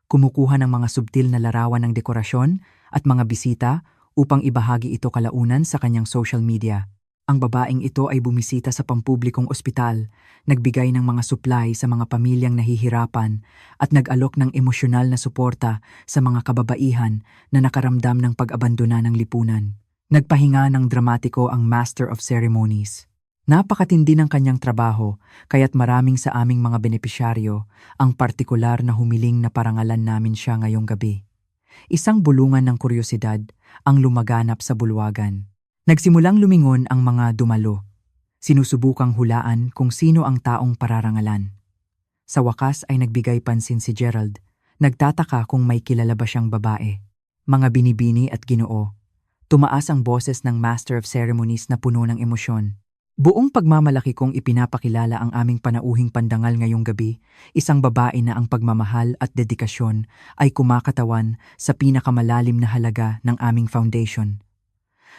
kumukuha ng mga subtil na larawan ng dekorasyon at mga bisita upang ibahagi ito kalaunan sa kanyang social media. Ang babaeng ito ay bumisita sa pampublikong ospital, nagbigay ng mga supply sa mga pamilyang nahihirapan at nag-alok ng emosyonal na suporta sa mga kababaihan na nakaramdam ng pag-abandona ng lipunan. Nagpahinga ng dramatiko ang Master of Ceremonies. Napakatindi ng kanyang trabaho, kaya't maraming sa aming mga benepisyaryo ang partikular na humiling na parangalan namin siya ngayong gabi. Isang bulungan ng kuryosidad ang lumaganap sa bulwagan. Nagsimulang lumingon ang mga dumalo. Sinusubukang hulaan kung sino ang taong pararangalan. Sa wakas ay nagbigay pansin si Gerald. Nagtataka kung may kilala ba siyang babae. Mga binibini at Ginoo. Tumaas ang boses ng Master of Ceremonies na puno ng emosyon. Buong pagmamalaki kong ipinapakilala ang aming panauhing pandangal ngayong gabi, isang babae na ang pagmamahal at dedikasyon ay kumakatawan sa pinakamalalim na halaga ng aming foundation.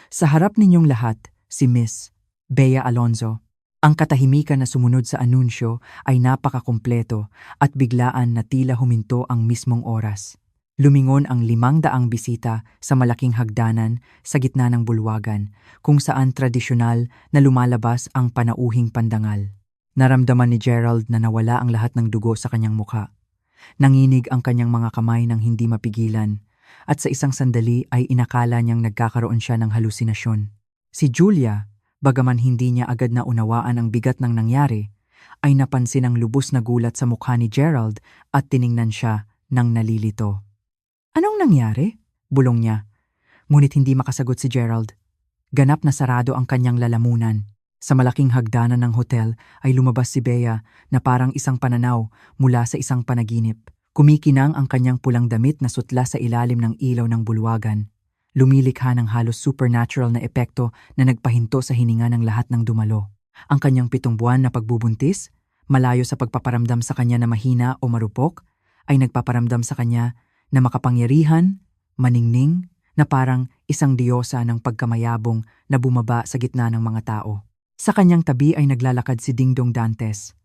Sa harap ninyong lahat, si Miss Bea Alonzo. Ang katahimikan na sumunod sa anunsyo ay napakakumpleto at biglaan na tila huminto ang mismong oras. Lumingon ang 500 bisita sa malaking hagdanan sa gitna ng bulwagan, kung saan tradisyonal na lumalabas ang panauhing pandangal. Naramdaman ni Gerald na nawala ang lahat ng dugo sa kanyang mukha. Nanginig ang kanyang mga kamay ng hindi mapigilan, at sa isang sandali ay inakala niyang nagkakaroon siya ng halusinasyon. Si Julia, bagaman hindi niya agad na unawaan ang bigat ng nangyari, ay napansin ang lubos na gulat sa mukha ni Gerald at tiningnan siya ng nalilito. "Anong nangyari?" bulong niya. Ngunit hindi makasagot si Gerald. Ganap na sarado ang kanyang lalamunan. Sa malaking hagdanan ng hotel ay lumabas si Bea na parang isang pananaw mula sa isang panaginip. Kumikinang ang kanyang pulang damit na sutla sa ilalim ng ilaw ng bulwagan. Lumilikha ng halos supernatural na epekto na nagpahinto sa hininga ng lahat ng dumalo. Ang kanyang 7 buwan na pagbubuntis, malayo sa pagpaparamdam sa kanya na mahina o marupok, ay nagpaparamdam sa kanya na makapangyarihan, maningning, na parang isang diyosa ng pagkamayabong na bumaba sa gitna ng mga tao. Sa kanyang tabi ay naglalakad si Dingdong Dantes,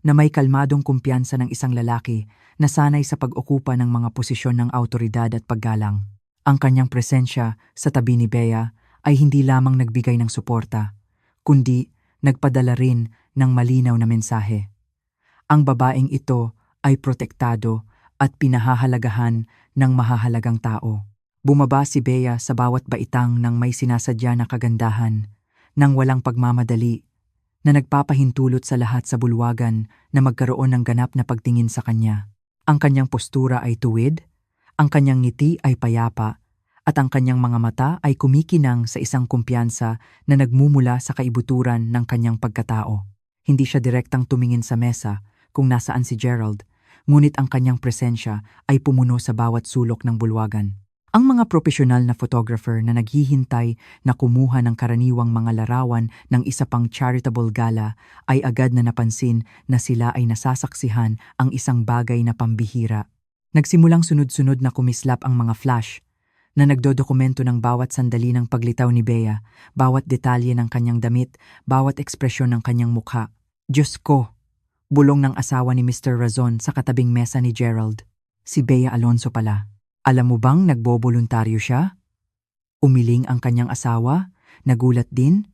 na may kalmadong kumpiyansa ng isang lalaki na sanay sa pag-okupa ng mga posisyon ng awtoridad at paggalang. Ang kanyang presensya sa tabi ni Bea ay hindi lamang nagbigay ng suporta, kundi nagpadala rin ng malinaw na mensahe. Ang babaeng ito ay protektado at pinahahalagahan ng mahahalagang tao. Bumaba si Bea sa bawat baitang ng may sinasadya na kagandahan, ng walang pagmamadali, na nagpapahintulot sa lahat sa bulwagan na magkaroon ng ganap na pagtingin sa kanya. Ang kanyang postura ay tuwid, ang kanyang ngiti ay payapa, at ang kanyang mga mata ay kumikinang sa isang kumpiyansa na nagmumula sa kaibuturan ng kanyang pagkatao. Hindi siya direktang tumingin sa mesa kung nasaan si Gerald, ngunit ang kanyang presensya ay pumuno sa bawat sulok ng bulwagan. Ang mga profesional na photographer na naghihintay na kumuha ng karaniwang mga larawan ng isa pang charitable gala ay agad na napansin na sila ay nasasaksihan ang isang bagay na pambihira. Nagsimulang sunod-sunod na kumislap ang mga flash na nagdodokumento ng bawat sandali ng paglitaw ni Bea, bawat detalye ng kanyang damit, bawat ekspresyon ng kanyang mukha. "Diyos ko!" bulong ng asawa ni Mr. Razon sa katabing mesa ni Gerald. "Si Bea Alonzo pala. Alam mo bang nagboboluntaryo siya?" Umiling ang kanyang asawa, nagulat din,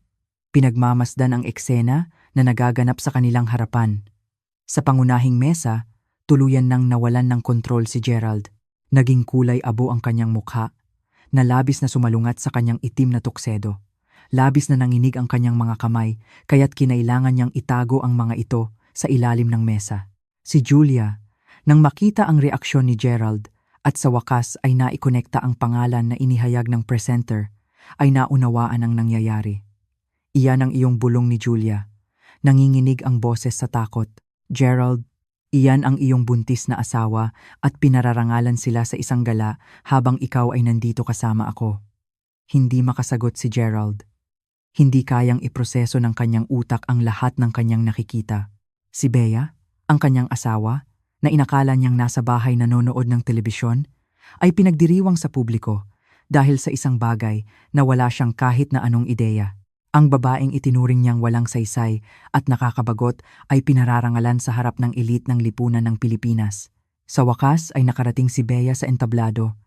pinagmamasdan ang eksena na nagaganap sa kanilang harapan. Sa pangunahing mesa, tuluyan nang nawalan ng kontrol si Gerald. Naging kulay abo ang kanyang mukha, na labis na sumalungat sa kanyang itim na tuksedo. Labis na nanginig ang kanyang mga kamay, kaya't kinailangan niyang itago ang mga ito sa ilalim ng mesa. Si Julia, nang makita ang reaksyon ni Gerald at sa wakas ay naikonekta ang pangalan na inihayag ng presenter, ay naunawaan ang nangyayari. Iyan ang iyong bulong ni Julia. Nanginginig ang boses sa takot. Gerald, iyan ang iyong buntis na asawa at pinararangalan sila sa isang gala habang ikaw ay nandito kasama ako. Hindi makasagot si Gerald. Hindi kayang iproseso ng kanyang utak ang lahat ng kanyang nakikita. Si Bea, ang kanyang asawa, na inakala niyang nasa bahay nanonood ng telebisyon, ay pinagdiriwang sa publiko dahil sa isang bagay na wala siyang kahit na anong ideya. Ang babaeng itinuring niyang walang saysay at nakakabagot ay pinararangalan sa harap ng elite ng lipunan ng Pilipinas. Sa wakas ay nakarating si Bea sa entablado,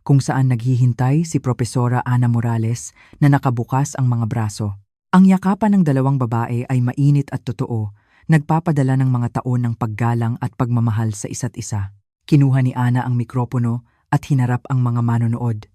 kung saan naghihintay si Propesora Ana Morales na nakabukas ang mga braso. Ang yakapan ng dalawang babae ay mainit at totoo, nagpapadala ng mga taon ng paggalang at pagmamahal sa isa't isa. Kinuha ni Ana ang mikropono at hinarap ang mga manonood.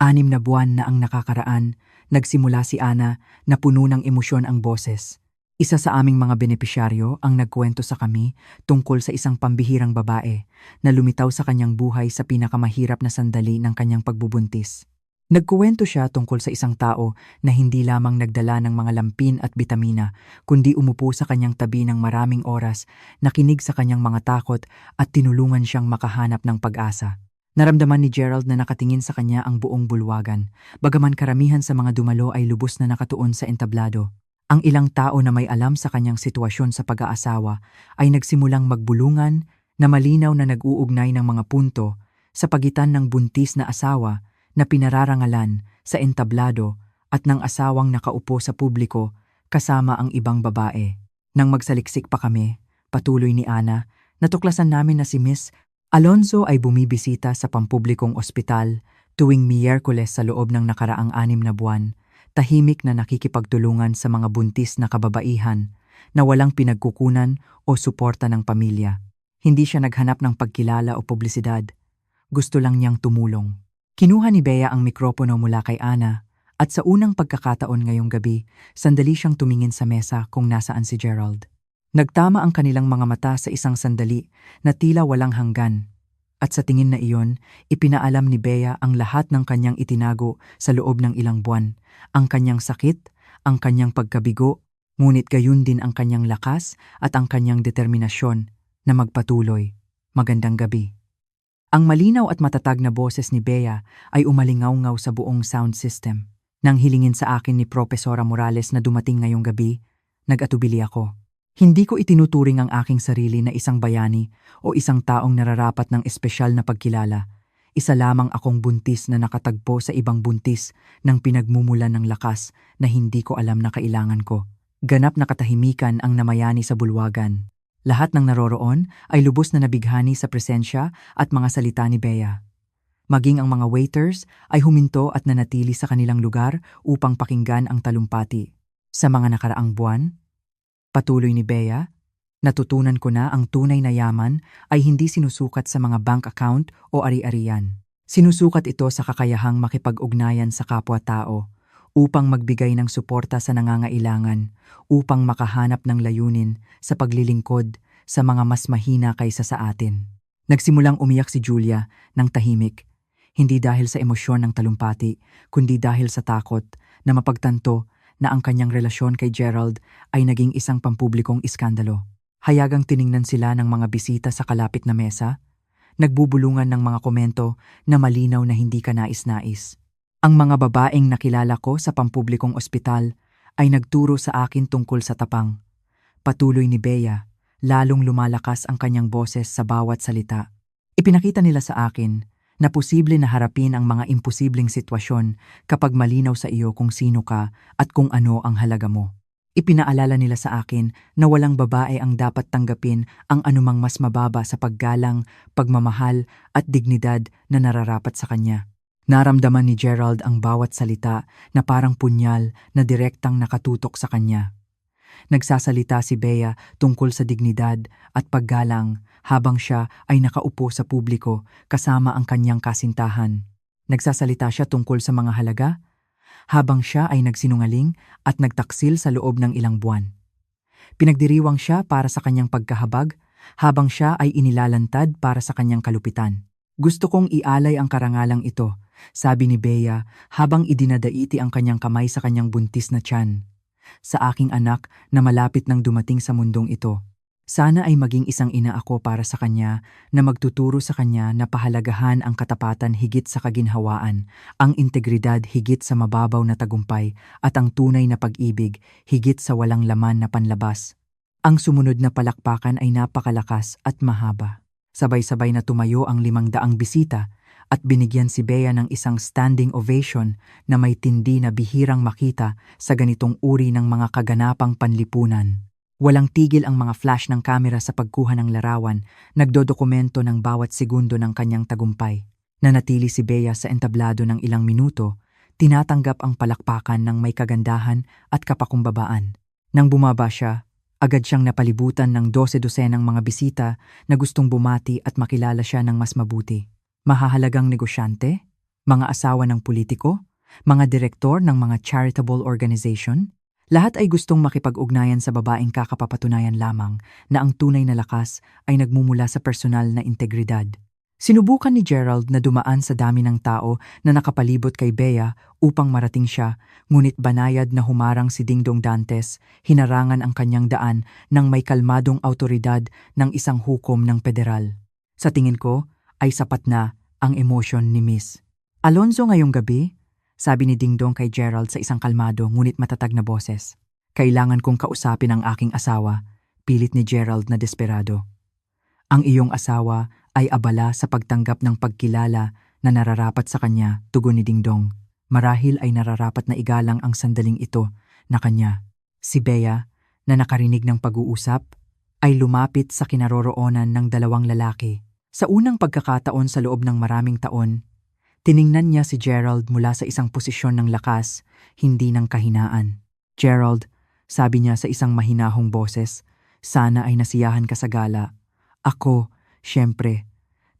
6 na buwan na ang nakakaraan, nagsimula si Ana na puno ng emosyon ang boses. Isa sa aming mga benepisyaryo ang nagkwento sa kami tungkol sa isang pambihirang babae na lumitaw sa kanyang buhay sa pinakamahirap na sandali ng kanyang pagbubuntis. Nagkuwento siya tungkol sa isang tao na hindi lamang nagdala ng mga lampin at bitamina, kundi umupo sa kanyang tabi ng maraming oras, nakinig sa kanyang mga takot at tinulungan siyang makahanap ng pag-asa. Naramdaman ni Gerald na nakatingin sa kanya ang buong bulwagan, bagaman karamihan sa mga dumalo ay lubos na nakatuon sa entablado. Ang ilang tao na may alam sa kanyang sitwasyon sa pag-aasawa ay nagsimulang magbulungan na malinaw na nag-uugnay ng mga punto sa pagitan ng buntis na asawa na pinararangalan sa entablado at ng asawang nakaupo sa publiko kasama ang ibang babae. Nang magsaliksik pa kami, patuloy ni Ana, natuklasan namin na si Miss Alonzo ay bumibisita sa pampublikong ospital tuwing Miyerkules sa loob ng nakaraang 6 na buwan, tahimik na nakikipagtulungan sa mga buntis na kababaihan na walang pinagkukunan o suporta ng pamilya. Hindi siya naghanap ng pagkilala o publisidad. Gusto lang niyang tumulong. Kinuha ni Bea ang mikropono mula kay Ana at sa unang pagkakataon ngayong gabi, sandali siyang tumingin sa mesa kung nasaan si Gerald. Nagtama ang kanilang mga mata sa isang sandali na tila walang hanggan. At sa tingin na iyon, ipinaalam ni Bea ang lahat ng kanyang itinago sa loob ng ilang buwan. Ang kanyang sakit, ang kanyang pagkabigo, ngunit gayon din ang kanyang lakas at ang kanyang determinasyon na magpatuloy. Magandang gabi. Ang malinaw at matatag na boses ni Bea ay umalingaw-ngaw sa buong sound system. Nang hilingin sa akin ni Propesora Morales na dumating ngayong gabi, nag-atubili ako. Hindi ko itinuturing ang aking sarili na isang bayani o isang taong nararapat ng espesyal na pagkilala. Isa lamang akong buntis na nakatagpo sa ibang buntis ng pinagmumulan ng lakas na hindi ko alam na kailangan ko. Ganap na katahimikan ang namayani sa bulwagan. Lahat ng naroroon ay lubos na nabighani sa presensya at mga salita ni Bea. Maging ang mga waiters ay huminto at nanatili sa kanilang lugar upang pakinggan ang talumpati. Sa mga nakaraang buwan, patuloy ni Bea, natutunan ko na ang tunay na yaman ay hindi sinusukat sa mga bank account o ari-arian. Sinusukat ito sa kakayahang makipag-ugnayan sa kapwa-tao upang magbigay ng suporta sa nangangailangan, upang makahanap ng layunin sa paglilingkod sa mga mas mahina kaysa sa atin. Nagsimulang umiyak si Julia ng tahimik, hindi dahil sa emosyon ng talumpati, kundi dahil sa takot na mapagtanto na ang kanyang relasyon kay Gerald ay naging isang pampublikong iskandalo. Hayagang tiningnan sila ng mga bisita sa kalapit na mesa, nagbubulungan ng mga komento na malinaw na hindi kanais-nais. Ang mga babaeng nakilala ko sa pampublikong ospital ay nagturo sa akin tungkol sa tapang. Patuloy ni Bea, lalong lumalakas ang kanyang boses sa bawat salita. Ipinakita nila sa akin na posible na harapin ang mga imposibleng sitwasyon kapag malinaw sa iyo kung sino ka at kung ano ang halaga mo. Ipinaalala nila sa akin na walang babae ang dapat tanggapin ang anumang mas mababa sa paggalang, pagmamahal at dignidad na nararapat sa kanya. Naramdaman ni Gerald ang bawat salita na parang punyal na direktang nakatutok sa kanya. Nagsasalita si Bea tungkol sa dignidad at paggalang habang siya ay nakaupo sa publiko kasama ang kanyang kasintahan. Nagsasalita siya tungkol sa mga halaga, habang siya ay nagsinungaling at nagtaksil sa loob ng ilang buwan. Pinagdiriwang siya para sa kanyang pagkahabag, habang siya ay inilalantad para sa kanyang kalupitan. Gusto kong ialay ang karangalang ito, sabi ni Bea habang idinadaiti ang kanyang kamay sa kanyang buntis na tiyan. Sa aking anak na malapit nang dumating sa mundong ito. Sana ay maging isang ina ako para sa kanya na magtuturo sa kanya na pahalagahan ang katapatan higit sa kaginhawaan, ang integridad higit sa mababaw na tagumpay, at ang tunay na pag-ibig higit sa walang laman na panlabas. Ang sumunod na palakpakan ay napakalakas at mahaba. Sabay-sabay na tumayo ang 500 bisita at binigyan si Bea ng isang standing ovation na may tindi na bihirang makita sa ganitong uri ng mga kaganapang panlipunan. Walang tigil ang mga flash ng kamera sa pagkuha ng larawan, nagdodokumento ng bawat segundo ng kanyang tagumpay. Nanatili si Bea sa entablado ng ilang minuto, tinatanggap ang palakpakan ng may kagandahan at kapakumbabaan. Nang bumaba siya, agad siyang napalibutan ng 12-dosenang mga bisita na gustong bumati at makilala siya ng mas mabuti. Mahahalagang negosyante, mga asawa ng politiko, mga direktor ng mga charitable organization, lahat ay gustong makipag-ugnayan sa babaeng kakapapatunayan lamang na ang tunay na lakas ay nagmumula sa personal na integridad. Sinubukan ni Gerald na dumaan sa dami ng tao na nakapalibot kay Bea upang marating siya, ngunit banayad na humarang si Dingdong Dantes, hinarangan ang kanyang daan ng may kalmadong autoridad ng isang hukom ng federal. Sa tingin ko, ay sapat na ang emosyon ni Miss Alonzo ngayong gabi, sabi ni Dingdong kay Gerald sa isang kalmado ngunit matatag na boses. Kailangan kong kausapin ang aking asawa, pilit ni Gerald na desperado. Ang iyong asawa ay abala sa pagtanggap ng pagkilala na nararapat sa kanya, tugon ni Dingdong. Marahil ay nararapat na igalang ang sandaling ito na kanya. Si Bea, na nakarinig ng pag-uusap, ay lumapit sa kinaroroonan ng dalawang lalaki. Sa unang pagkakataon sa loob ng maraming taon, tiningnan niya si Gerald mula sa isang posisyon ng lakas, hindi ng kahinaan. Gerald, sabi niya sa isang mahinahong boses, sana ay nasiyahan ka sa gala. Ako, syempre,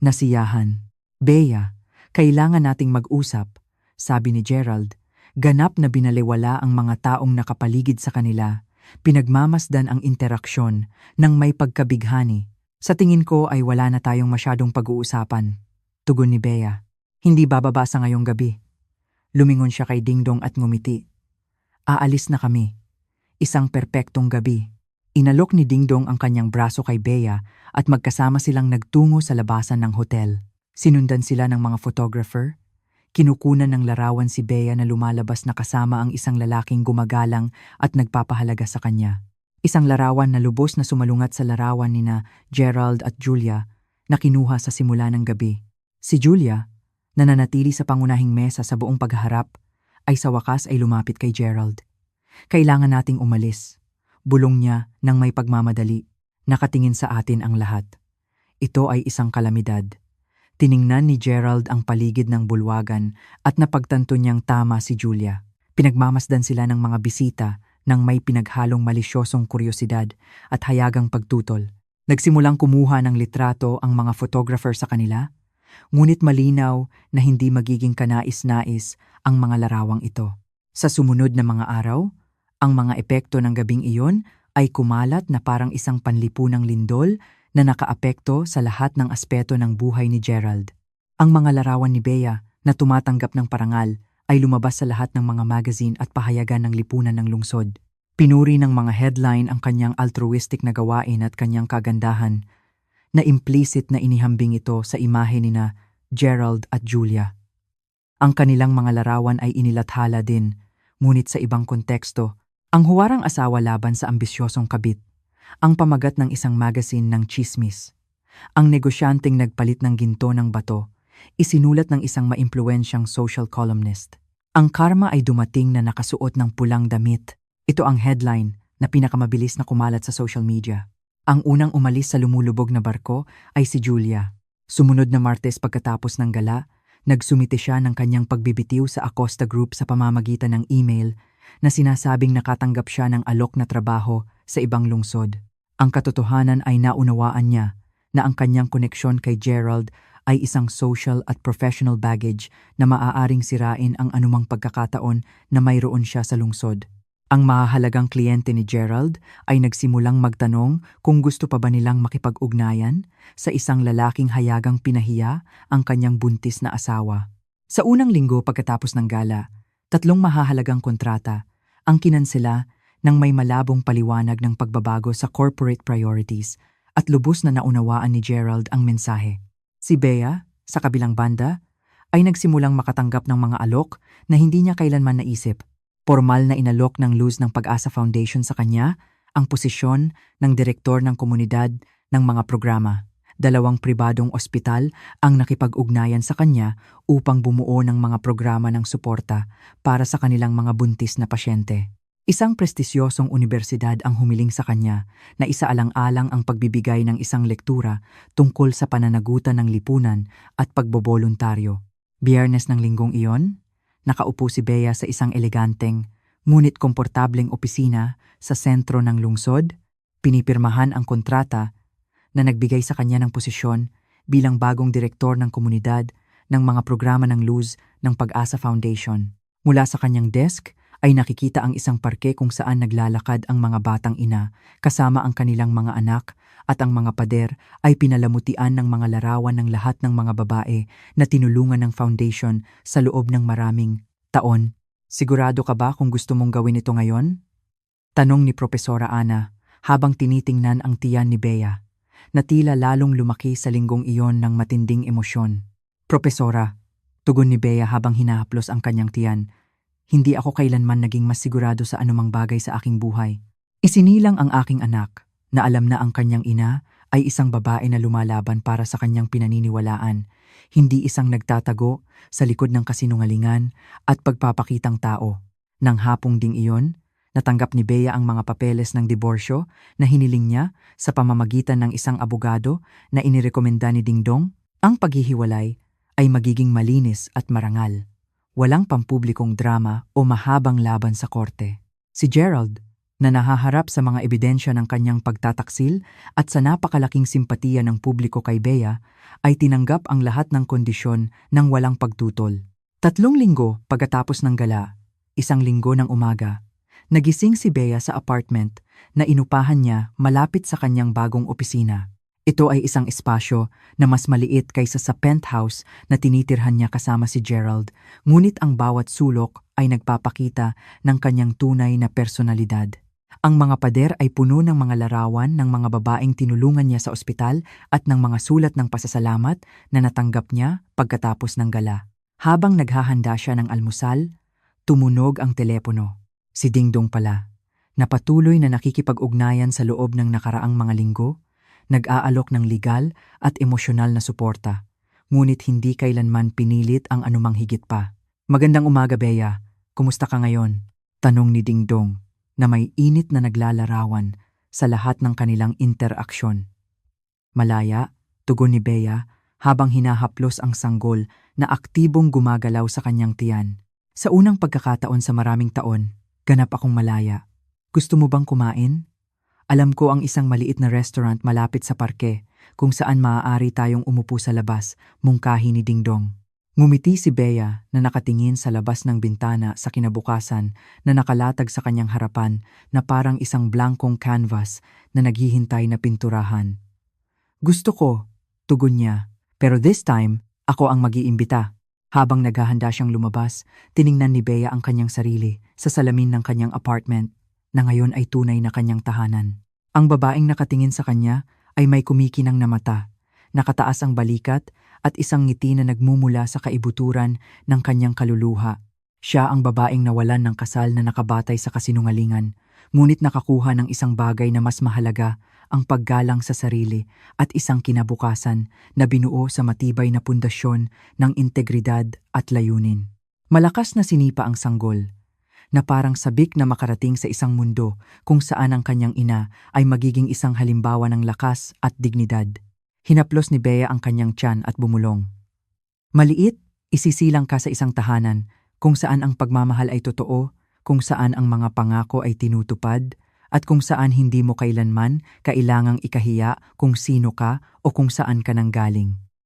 nasiyahan. Bea, kailangan nating mag-usap, sabi ni Gerald. Ganap na binaliwala ang mga taong nakapaligid sa kanila, pinagmamasdan ang interaksyon ng may pagkabighani. Sa tingin ko ay wala na tayong masyadong pag-uusapan, tugon ni Bea. Hindi bababa sa ngayong gabi. Lumingon siya kay Dingdong at ngumiti. Aalis na kami. Isang perpektong gabi. Inalok ni Dingdong ang kanyang braso kay Bea at magkasama silang nagtungo sa labasan ng hotel. Sinundan sila ng mga photographer. Kinukunan ng larawan si Bea na lumalabas na kasama ang isang lalaking gumagalang at nagpapahalaga sa kanya. Isang larawan na lubos na sumalungat sa larawan nina Gerald at Julia na kinuha sa simula ng gabi. Si Julia, na nanatili sa pangunahing mesa sa buong pagharap, ay sa wakas ay lumapit kay Gerald. Kailangan nating umalis. Bulong niya nang may pagmamadali. Nakatingin sa atin ang lahat. Ito ay isang kalamidad. Tiningnan ni Gerald ang paligid ng bulwagan at napagtanto niyang tama si Julia. Pinagmamasdan sila ng mga bisita nang may pinaghalong malisyosong kuryosidad at hayagang pagtutol. Nagsimulang kumuha ng litrato ang mga photographer sa kanila, ngunit malinaw na hindi magiging kanais-nais ang mga larawang ito. Sa sumunod na mga araw, ang mga epekto ng gabing iyon ay kumalat na parang isang panlipunang lindol na nakaapekto sa lahat ng aspeto ng buhay ni Gerald. Ang mga larawan ni Bea na tumatanggap ng parangal ay lumabas sa lahat ng mga magazine at pahayagan ng lipunan ng lungsod. Pinuri ng mga headline ang kanyang altruistic na gawain at kanyang kagandahan, na implicit na inihambing ito sa imahe nina Gerald at Julia. Ang kanilang mga larawan ay inilathala din, ngunit sa ibang konteksto, ang huwarang asawa laban sa ambisyosong kabit, ang pamagat ng isang magazine ng chismis, ang negosyanteng nagpalit ng ginto ng bato, isinulat ng isang maimpluwensyang social columnist. Ang karma ay dumating na nakasuot ng pulang damit. Ito ang headline na pinakamabilis na kumalat sa social media. Ang unang umalis sa lumulubog na barko ay si Julia. Sumunod na Martes pagkatapos ng gala, nagsumite siya ng kanyang pagbibitiw sa Acosta Group sa pamamagitan ng email na sinasabing nakatanggap siya ng alok na trabaho sa ibang lungsod. Ang katotohanan ay naunawaan niya na ang kanyang koneksyon kay Gerald ay isang social at professional baggage na maaaring sirain ang anumang pagkakataon na mayroon siya sa lungsod. Ang mahahalagang kliyente ni Gerald ay nagsimulang magtanong kung gusto pa ba nilang makipag-ugnayan sa isang lalaking hayagang pinahiya ang kanyang buntis na asawa. Sa unang linggo pagkatapos ng gala, 3 mahahalagang kontrata ang kinansela nang may malabong paliwanag ng pagbabago sa corporate priorities at lubos na naunawaan ni Gerald ang mensahe. Si Bea, sa kabilang banda, ay nagsimulang makatanggap ng mga alok na hindi niya kailanman naisip. Formal na inalok ng Luz ng Pag-asa Foundation sa kanya ang posisyon ng direktor ng komunidad ng mga programa. 2 pribadong ospital ang nakipag-ugnayan sa kanya upang bumuo ng mga programa ng suporta para sa kanilang mga buntis na pasyente. Isang prestisyosong unibersidad ang humiling sa kanya na isaalang-alang ang pagbibigay ng isang lektura tungkol sa pananagutan ng lipunan at pagboboluntaryo. Biyernes ng linggong iyon, nakaupo si Bea sa isang eleganteng, ngunit komportableng opisina sa sentro ng lungsod, pinipirmahan ang kontrata na nagbigay sa kanya ng posisyon bilang bagong direktor ng komunidad ng mga programa ng Luz ng Pag-asa Foundation. Mula sa kanyang desk ay nakikita ang isang parke kung saan naglalakad ang mga batang ina kasama ang kanilang mga anak at ang mga pader ay pinalamutian ng mga larawan ng lahat ng mga babae na tinulungan ng foundation sa loob ng maraming taon. Sigurado ka ba kung gusto mong gawin ito ngayon? Tanong ni Propesora Ana habang tinitingnan ang tiyan ni Bea na tila lalong lumaki sa linggong iyon ng matinding emosyon. Propesora, tugon ni Bea habang hinahaplos ang kanyang tiyan, hindi ako kailanman naging mas sigurado sa anumang bagay sa aking buhay. Isinilang ang aking anak na alam na ang kanyang ina ay isang babae na lumalaban para sa kanyang pinaniniwalaan, hindi isang nagtatago sa likod ng kasinungalingan at pagpapakitang tao. Nang hapong ding iyon, natanggap ni Bea ang mga papeles ng diborsyo na hiniling niya sa pamamagitan ng isang abogado na inirekomenda ni Dingdong. Ang paghihiwalay ay magiging malinis at marangal. Walang pampublikong drama o mahabang laban sa korte. Si Gerald, na nahaharap sa mga ebidensya ng kanyang pagtataksil at sa napakalaking simpatiya ng publiko kay Bea, ay tinanggap ang lahat ng kondisyon ng walang pagtutol. 3 linggo pagkatapos ng gala, 1 linggo ng umaga, nagising si Bea sa apartment na inupahan niya malapit sa kanyang bagong opisina. Ito ay isang espasyo na mas maliit kaysa sa penthouse na tinitirhan niya kasama si Gerald, ngunit ang bawat sulok ay nagpapakita ng kanyang tunay na personalidad. Ang mga pader ay puno ng mga larawan ng mga babaeng tinulungan niya sa ospital at ng mga sulat ng pasasalamat na natanggap niya pagkatapos ng gala. Habang naghahanda siya ng almusal, tumunog ang telepono. Si Dingdong pala, na patuloy na nakikipag-ugnayan sa loob ng nakaraang mga linggo, nag-aalok ng legal at emosyonal na suporta, ngunit hindi kailanman pinilit ang anumang higit pa. Magandang umaga, Bea. Kumusta ka ngayon? Tanong ni Dingdong, na may init na naglalarawan sa lahat ng kanilang interaksyon. Malaya, tugon ni Bea habang hinahaplos ang sanggol na aktibong gumagalaw sa kanyang tiyan. Sa unang pagkakataon sa maraming taon, ganap akong malaya. Gusto mo bang kumain? Alam ko ang isang maliit na restaurant malapit sa parke kung saan maaari tayong umupo sa labas, mungkahi ni Dingdong. Ngumiti si Bea na nakatingin sa labas ng bintana sa kinabukasan na nakalatag sa kanyang harapan na parang isang blankong canvas na naghihintay na pinturahan. Gusto ko, tugon niya, pero this time, ako ang mag-iimbita. Habang naghahanda siyang lumabas, tiningnan ni Bea ang kanyang sarili sa salamin ng kanyang apartment na ngayon ay tunay na kanyang tahanan. Ang babaeng nakatingin sa kanya ay may kumikinang na mata, nakataas ang balikat at isang ngiti na nagmumula sa kaibuturan ng kanyang kaluluha. Siya ang babaeng nawalan ng kasal na nakabatay sa kasinungalingan, ngunit nakakuha ng isang bagay na mas mahalaga, ang paggalang sa sarili at isang kinabukasan na binuo sa matibay na pundasyon ng integridad at layunin. Malakas na sinipa ang sanggol, na parang sabik na makarating sa isang mundo kung saan ang kanyang ina ay magiging isang halimbawa ng lakas at dignidad. Hinaplos ni Bea ang kanyang tiyan at bumulong. Maliit, isisilang ka sa isang tahanan kung saan ang pagmamahal ay totoo, kung saan ang mga pangako ay tinutupad, at kung saan hindi mo kailanman kailangang ikahiya kung sino ka o kung saan ka nanggaling.